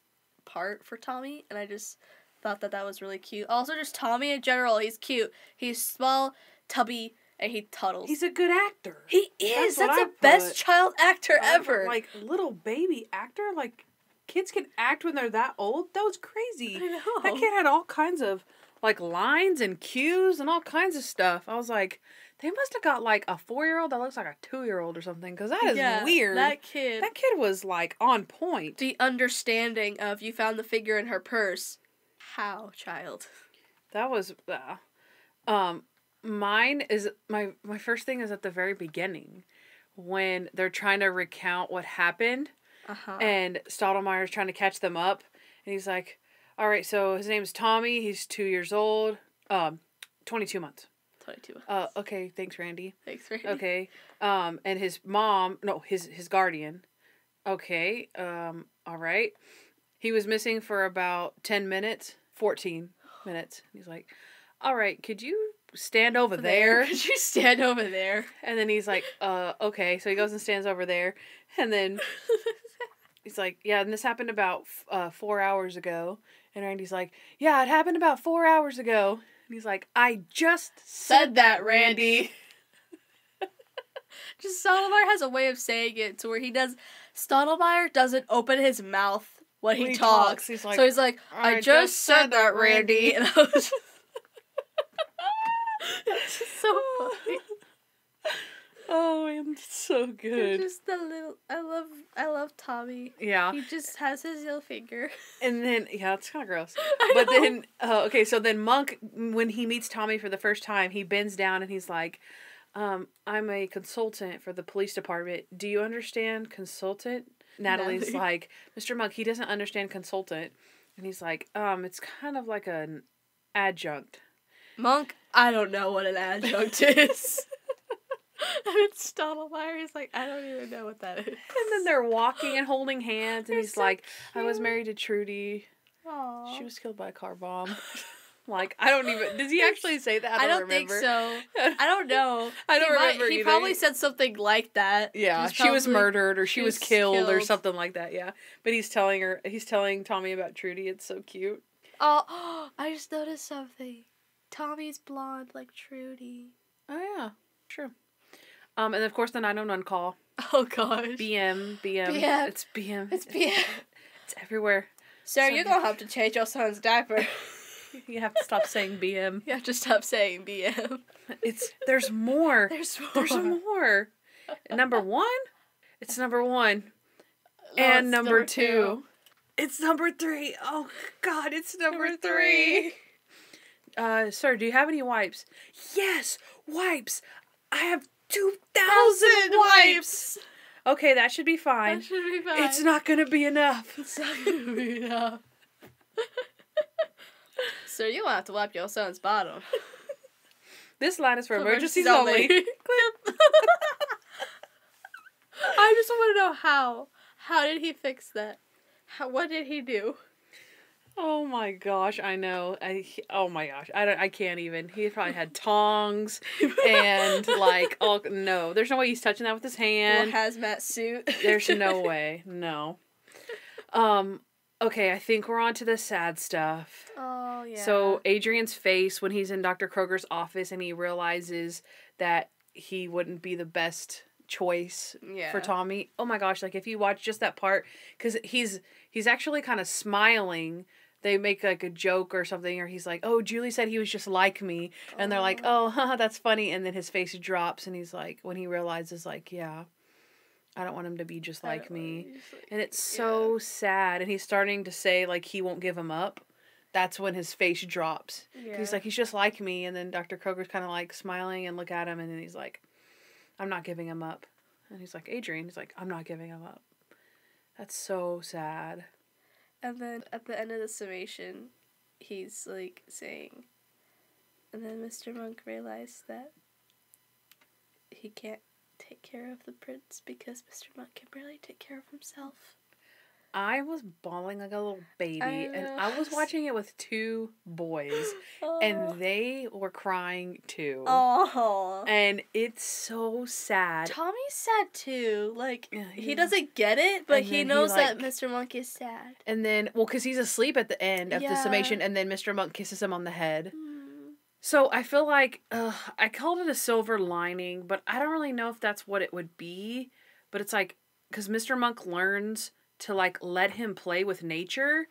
B: part for Tommy. And I just thought that was really cute. Also, just Tommy in general, he's cute. He's small, tubby, and he tuddles.
A: He's a good actor.
B: He is!
A: That's
B: That's the best child actor ever!
A: Like, little baby actor? Like, kids can act when they're that old? That was crazy.
B: I know.
A: That kid had all kinds of, like, lines and cues and all kinds of stuff. I was like, they must have got, like, a 4-year-old that looks like a 2-year-old or something, because that is weird.
B: That kid
A: Was, like, on point.
B: the understanding of, you found the figure in her purse. How, child?
A: That was, mine is, my first thing is at the very beginning, when they're trying to recount what happened, and Stottlemeyer's trying to catch them up, and he's like, all right, so his name's Tommy, he's 2 years old, 22 months.
B: 22.
A: Okay, thanks, Randy.
B: Thanks, Randy.
A: Okay, and his mom, no, his guardian, okay, all right, he was missing for about 10 minutes, 14 minutes, he's like, all right, could you stand over there?
B: Could you stand over there?
A: And then he's like, okay. So he goes and stands over there. And then he's like, yeah, and this happened about 4 hours ago. And Randy's like, yeah, it happened about 4 hours ago. And he's like, I just said that, Randy.
B: Just Stottlemeyer has a way of saying it to where Stottlemeyer doesn't open his mouth when he talks.
A: He's like,
B: so he's like, I just said that, Randy. And I was just... It's just so funny.
A: Oh man, it's so good.
B: Just the little, I love Tommy.
A: Yeah.
B: He just has his little finger.
A: And then, yeah, it's kind of gross.
B: I
A: But
B: know.
A: then, okay, so then Monk, when he meets Tommy for the first time, he bends down and he's like, I'm a consultant for the police department. Do you understand consultant? Natalie's like, Mr. Monk, he doesn't understand consultant. And he's like, it's kind of like an adjunct.
B: Monk, I don't know what an adjunct is. And Stottlemeyer is like, I don't even know what that is.
A: And then they're walking and holding hands, and he's so like, cute. I was married to Trudy.
B: Aww.
A: She was killed by a car bomb. Like, I don't even... Does he actually say that? I don't remember.
B: Think so. I don't know.
A: I don't remember
B: He probably said something like that.
A: Yeah, she was murdered, or she was killed, or something like that, yeah. But he's telling Tommy about Trudy. It's so cute.
B: Oh, I just noticed something. Tommy's blonde like Trudy.
A: Oh, yeah. True. And of course the 911 call.
B: Oh, gosh.
A: BM. It's BM.
B: It's BM.
A: It's everywhere.
B: Sir, you're going to have to change your son's diaper.
A: You have to stop saying BM.
B: You have to stop saying BM.
A: There's more.
B: There's
A: more. Number 1? It's number 1. And number 2. It's number 3. Oh, God, it's number 3. Sir, do you have any wipes? Yes, wipes. I have 2,000 wipes. Okay, that should be fine.
B: That should be fine.
A: It's not going to be enough.
B: It's not going to be enough. Sir, you'll have to wipe your son's bottom.
A: This line is for emergencies only.
B: I just want to know how. How did he fix that? What did he do?
A: Oh my gosh, I know. Oh my gosh, I can't even. He probably had tongs and like no. There's no way he's touching that with his hand.
B: Hazmat suit.
A: There's no way. No. Okay, I think we're on to the sad stuff.
B: Oh yeah.
A: So Adrian's face when he's in Dr. Kroger's office and he realizes that he wouldn't be the best choice
B: Yeah.
A: for Tommy. Oh my gosh, like if you watch just that part, because he's actually kind of smiling. They make like a joke or something, or he's like, "Oh, Julie said he was just like me," and they're like, "Oh, haha, that's funny," and then his face drops, and he's like, when he realizes, like, yeah, I don't want him to be just like me, and it's so sad, and he's starting to say like he won't give him up. That's when his face drops.
B: Yeah.
A: He's like, he's just like me, and then Dr. Kroger's kind of like smiling and look at him, and then he's like, I'm not giving him up, and he's like, Adrian, he's like, I'm not giving him up. That's so sad.
B: And then at the end of the summation, he's like saying, and then Mr. Monk realized that he can't take care of the prince because Mr. Monk can barely take care of himself.
A: I was bawling like a little baby, and I was watching it with 2 boys, and they were crying too.
B: Oh.
A: And it's so sad.
B: Tommy's sad too. Like,
A: Yeah,
B: he doesn't get it, but he knows that
A: like,
B: Mr. Monk is sad.
A: And then, well, because he's asleep at the end of the summation, and then Mr. Monk kisses him on the head. So I feel like, I called it a silver lining, but I don't really know if that's what it would be. But it's like, because Mr. Monk learns to like let him play with nature,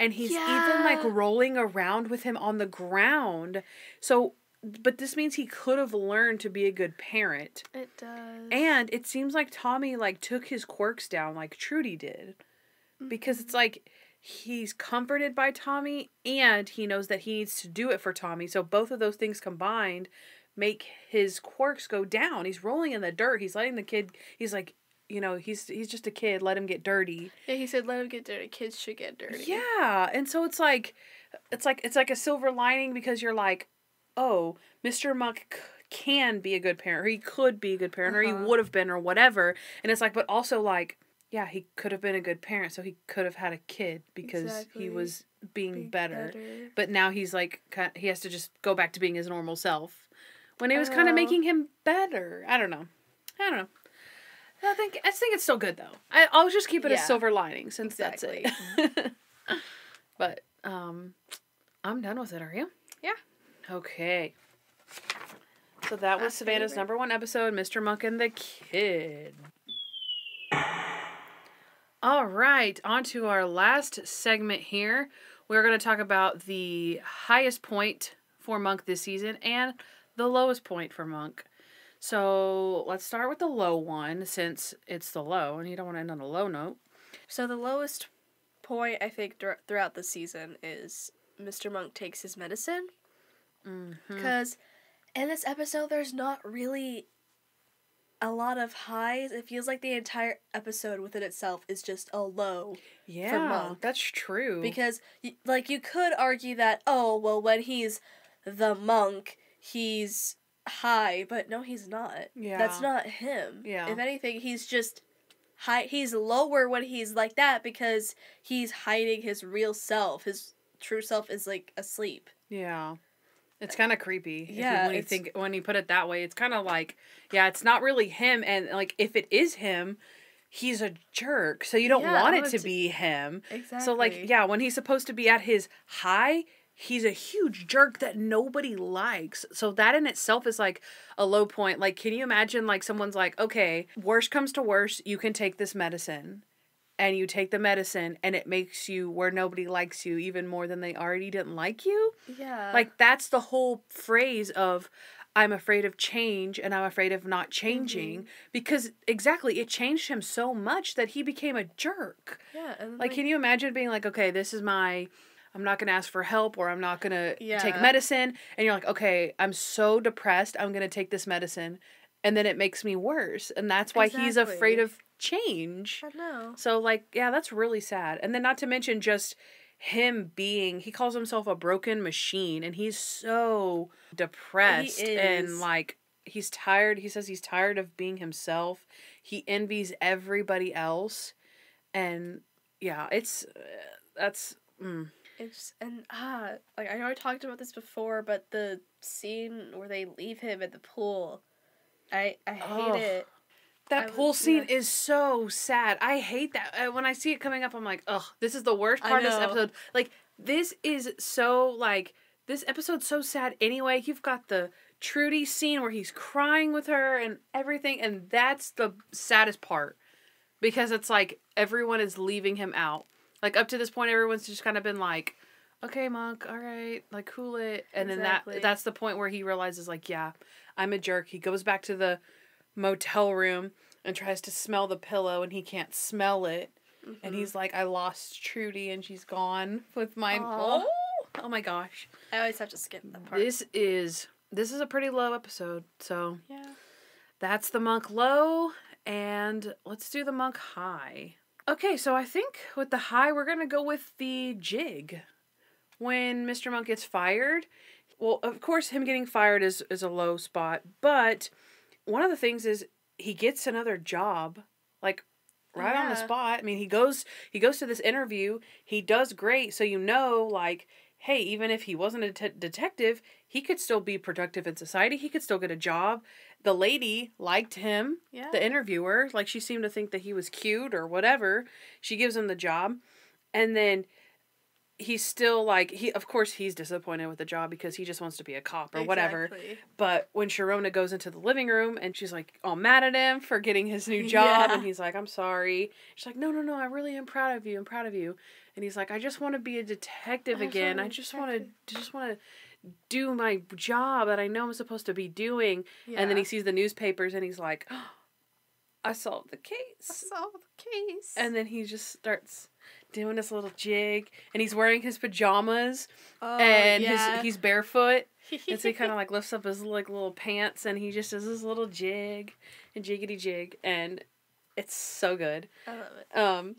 A: and he's even like rolling around with him on the ground. So, but this means he could have learned to be a good parent.
B: It does.
A: And it seems like Tommy like took his quirks down like Trudy did, because it's like he's comforted by Tommy, and he knows that he needs to do it for Tommy. So both of those things combined make his quirks go down. He's rolling in the dirt. He's letting the kid. He's like, you know, he's just a kid. Let him get dirty.
B: Yeah, he said, "Let him get dirty. Kids should get dirty."
A: Yeah, and so it's like a silver lining, because you're like, oh, Mr. Monk can be a good parent, or he could be a good parent, or he would have been, or whatever. And it's like, but also like, yeah, he could have been a good parent, so he could have had a kid because he was being better. But now he's like, he has to just go back to being his normal self, when he was kind of making him better. I don't know. I think it's still good though. I'll just keep it a silver lining, since that's it. But I'm done with it. Are you?
B: Yeah.
A: Okay. So that was Savannah's #1 episode, Mr. Monk and the Kid. All right, on to our last segment here. We're going to talk about the highest point for Monk this season and the lowest point for Monk. So let's start with the low one, since it's the low, and you don't want to end on a low note.
B: So the lowest point, I think, throughout the season is Mr. Monk takes his medicine. Because in this episode, there's not really a lot of highs. It feels like the entire episode within itself is just a low for Monk.
A: That's true.
B: Because, like, you could argue that, oh, well, when he's the monk, he's high, but no, he's not.
A: Yeah.
B: That's not him.
A: Yeah.
B: If anything, he's just high. He's lower when he's like that because he's hiding his real self. His true self is, like, asleep.
A: Yeah. It's kind of creepy.
B: Yeah.
A: When you put it that way, it's kind of like, yeah, it's not really him. And like, if it is him, he's a jerk. So you don't want it to be him.
B: Exactly.
A: So like, yeah, when he's supposed to be at his high, he's a huge jerk that nobody likes. So that in itself is like a low point. Like, can you imagine like someone's like, okay, worst comes to worst, you can take this medicine. And you take the medicine, and it makes you where nobody likes you even more than they already didn't like you.
B: Yeah.
A: Like, that's the whole phrase of, I'm afraid of change, and I'm afraid of not changing. Because, exactly, it changed him so much that he became a jerk.
B: Yeah. And
A: like, can you imagine being like, okay, this is I'm not going to ask for help, or I'm not going to take medicine. And you're like, okay, I'm so depressed, I'm going to take this medicine. And then it makes me worse. And that's why he's afraid of change.
B: I know.
A: So, like, yeah, that's really sad. And then not to mention just him he calls himself a broken machine, and he's so depressed.
B: He is.
A: And, like, he's tired. He says he's tired of being himself. He envies everybody else. And, yeah,
B: It's, and, like, I know I talked about this before, but the scene where they leave him at the pool, I hate it.
A: That pool scene is so sad. I hate that. When I see it coming up, I'm like, ugh, this is the worst part of this episode. Like, this is so, like, this episode's so sad anyway. You've got the Trudy scene where he's crying with her and everything, and that's the saddest part. Because it's like everyone is leaving him out. Like up to this point, everyone's just kind of been like, okay, Monk, all right, like cool it. And
B: Exactly.
A: then that's the point where he realizes like, yeah, I'm a jerk. He goes back to the motel room and tries to smell the pillow and he can't smell it.
B: Mm-hmm.
A: And he's like, I lost Trudy and she's gone with my...
B: Aww.
A: Oh my gosh.
B: I always have to skip that part.
A: This is a pretty low episode. So
B: Yeah.
A: that's the Monk low. And let's do the Monk high. Okay, so I think with the high, we're going to go with the jig. When Mr. Monk gets fired, well, of course, him getting fired is a low spot. But one of the things is he gets another job, like right on the spot. I mean, he goes to this interview. He does great. So, like, hey, even if he wasn't a detective, he could still be productive in society. He could still get a job. The lady liked him, the interviewer. Like, she seemed to think that he was cute or whatever. She gives him the job. And then he's still, like, of course, he's disappointed with the job because he just wants to be a cop or whatever. But when Sharona goes into the living room and she's, like, all mad at him for getting his new job. And he's like, I'm sorry. She's like, no, I really am proud of you. I'm proud of you. And he's like, I just want to be a detective again. I just want to do my job that I know I'm supposed to be doing. Yeah. And then he sees the newspapers and he's like, oh, I solved the case. And then he just starts doing this little jig and he's wearing his pajamas and he's barefoot. And so he kind of like lifts up his like little pants and he just does this little jig and jiggity jig and it's so good.
B: I love it.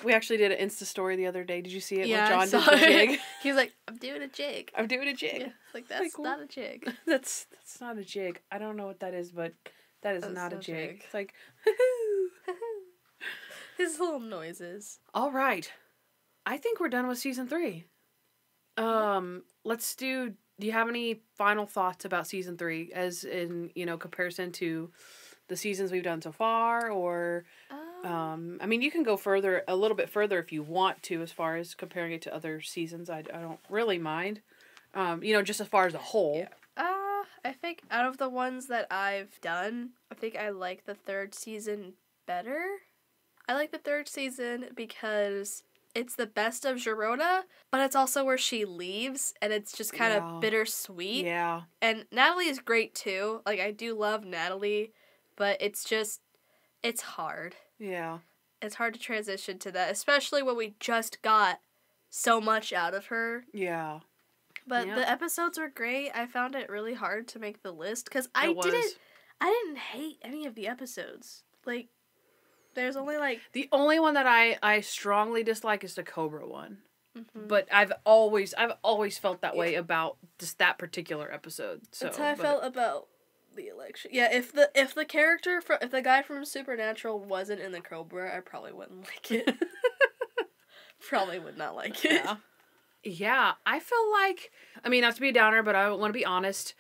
A: We actually did an Insta story the other day. Did you see it?
B: Yeah,
A: Where John did the jig.
B: He's like, I'm doing a jig.
A: I'm doing a jig.
B: Yeah, like, that's not a jig.
A: That's not a jig. I don't know what that is, but that's not a jig. It's like,
B: his little noises.
A: All right. I think we're done with season 3. Let's do you have any final thoughts about season 3 as in, comparison to the seasons we've done so far or... I mean, you can go a little bit further if you want to, as far as comparing it to other seasons. I don't really mind. Just as far as a whole.
B: Yeah. I think out of the ones that I've done, I think I like the 3rd season better. I like the 3rd season because it's the best of Sharona, but it's also where she leaves, and it's just kind of bittersweet.
A: Yeah.
B: And Natalie is great, too. Like, I do love Natalie, but it's hard.
A: Yeah.
B: It's hard to transition to that, especially when we just got so much out of her.
A: Yeah.
B: But the episodes were great. I found it really hard to make the list because I didn't hate any of the episodes. Like, there's only like...
A: The only one that I strongly dislike is the Cobra one. Mm-hmm. But I've always felt that way about just that particular episode. So
B: that's how I felt about the election. Yeah, if the guy from Supernatural wasn't in the Cobra, I probably wouldn't like it. Probably would not like it.
A: Yeah, I feel like, I mean, not to be a downer, but I want to be honest,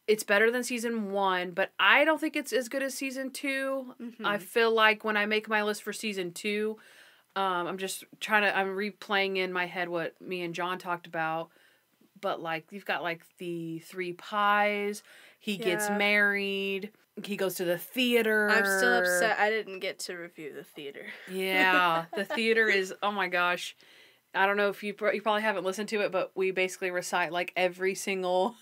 A: it's better than season 1, but I don't think it's as good as season 2. Mm-hmm. I feel like when I make my list for season 2, I'm replaying in my head what me and John talked about, but like, you've got like the 3 pies, he gets married, he goes to the theater.
B: I'm still upset I didn't get to review the theater.
A: Yeah, the theater is, oh my gosh. I don't know if you probably haven't listened to it, but we basically recite like every single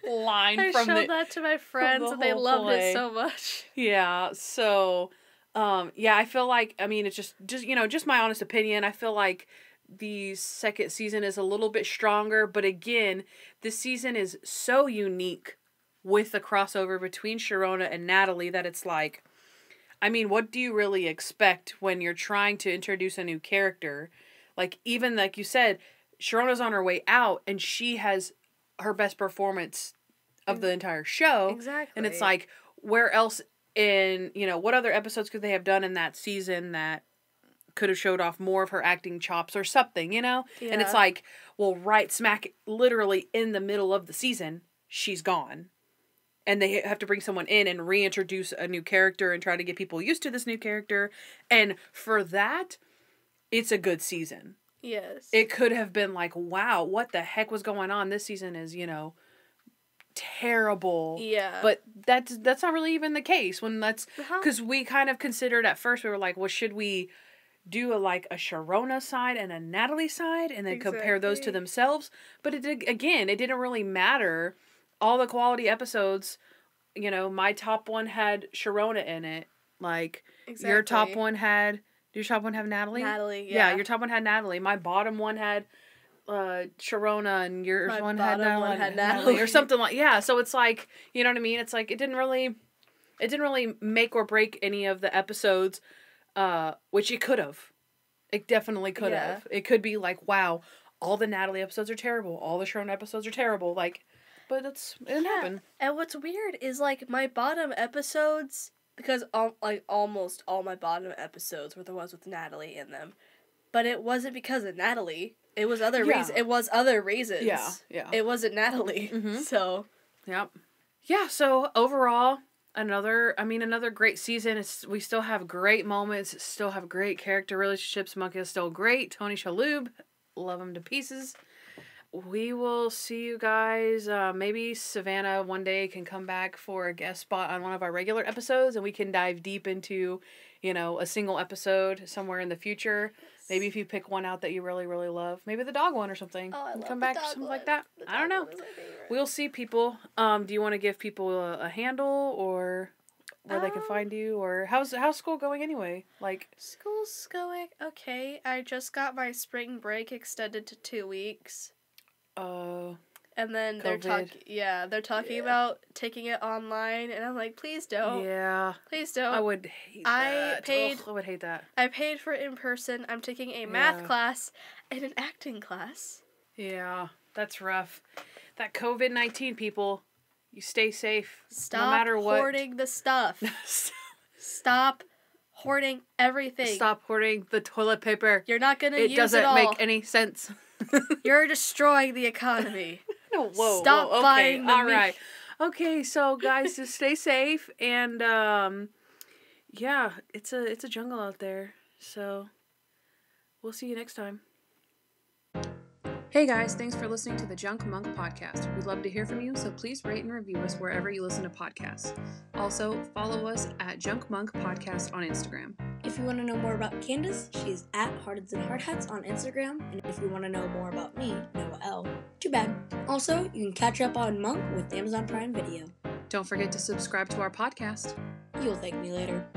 A: line
B: I showed that to my friends and they loved it so much.
A: Yeah, so I feel like, I mean, it's just my honest opinion. I feel like the 2nd season is a little bit stronger, but again, this season is so unique with the crossover between Sharona and Natalie that it's like, I mean, what do you really expect when you're trying to introduce a new character? Like, even like you said, Sharona's on her way out, and she has her best performance of the entire show.
B: Exactly.
A: And it's like, where else what other episodes could they have done in that season that could have showed off more of her acting chops or something, Yeah. And it's like, well, right smack literally in the middle of the season, she's gone. And they have to bring someone in and reintroduce a new character and try to get people used to this new character. And for that, it's a good season.
B: Yes.
A: It could have been like, wow, what the heck was going on? This season is, terrible.
B: Yeah.
A: But that's not really even the case when that's
B: Uh-huh.
A: because we kind of considered at first we were like, well, should we do a Sharona side and a Natalie side and then compare those to
B: Exactly.
A: themselves? But it didn't really matter. All the quality episodes, you know, my top one had Sharona in it. Like your top one had. Did your top one have Natalie?
B: Natalie, yeah.
A: Your top one had Natalie. My bottom one had Sharona, and yours
B: My
A: one had
B: bottom one had Natalie.
A: or something like. Yeah, so it's like, you know what I mean? It's like it didn't really make or break any of the episodes, which it could have. It definitely could have. It could be like, wow, all the Natalie episodes are terrible. All the Sharona episodes are terrible. Like, but it didn't happen.
B: And what's weird is like my bottom episodes, because almost all my bottom episodes were the ones with Natalie in them, but it wasn't because of Natalie. It was other reasons. It was other reasons.
A: Yeah, yeah.
B: It wasn't Natalie.
A: Mm-hmm.
B: So.
A: Yep. Yeah. So overall, another great season. We still have great moments. Still have great character relationships. Monk is still great. Tony Shalhoub, love him to pieces. We will see you guys. Maybe Savanah one day can come back for a guest spot on one of our regular episodes, and we can dive deep into, you know, a single episode somewhere in the future. Maybe if you pick one out that you really, really love. Maybe the dog one or something.
B: Oh, I love
A: come
B: the
A: back,
B: dog
A: something
B: one.
A: like that.
B: The
A: I don't
B: dog
A: know.
B: one is my favorite.
A: We'll see, people. Do you want to give people a handle or where they can find you? Or how's school going anyway? Like,
B: school's going okay. I just got my spring break extended to 2 weeks. And then they're talking about taking it online, and I'm like, please don't.
A: Yeah.
B: Please don't.
A: I would hate that. I would hate that.
B: I paid for it in person. I'm taking a math class and an acting class.
A: Yeah, that's rough. That COVID-19, people, you stay safe.
B: Stop
A: no matter what.
B: hoarding the stuff. Stop hoarding everything.
A: Stop hoarding the toilet paper.
B: You're not going to use it all.
A: It doesn't make any sense.
B: You're destroying the economy.
A: No, whoa.
B: Stop
A: okay,
B: buying the
A: all right. Okay, so guys, just stay safe, and yeah, it's a jungle out there. So we'll see you next time. Hey guys, thanks for listening to the Junk Monk podcast. We'd love to hear from you, so please rate and review us wherever you listen to podcasts. Also, follow us at Junk Monk Podcast on Instagram.
C: If you want to know more about Kandyce, she's at Hearteds and Hardhats on Instagram. And if you want to know more about me, Noah L., too bad. Also, you can catch up on Monk with Amazon Prime Video.
A: Don't forget to subscribe to our podcast.
C: You'll thank me later.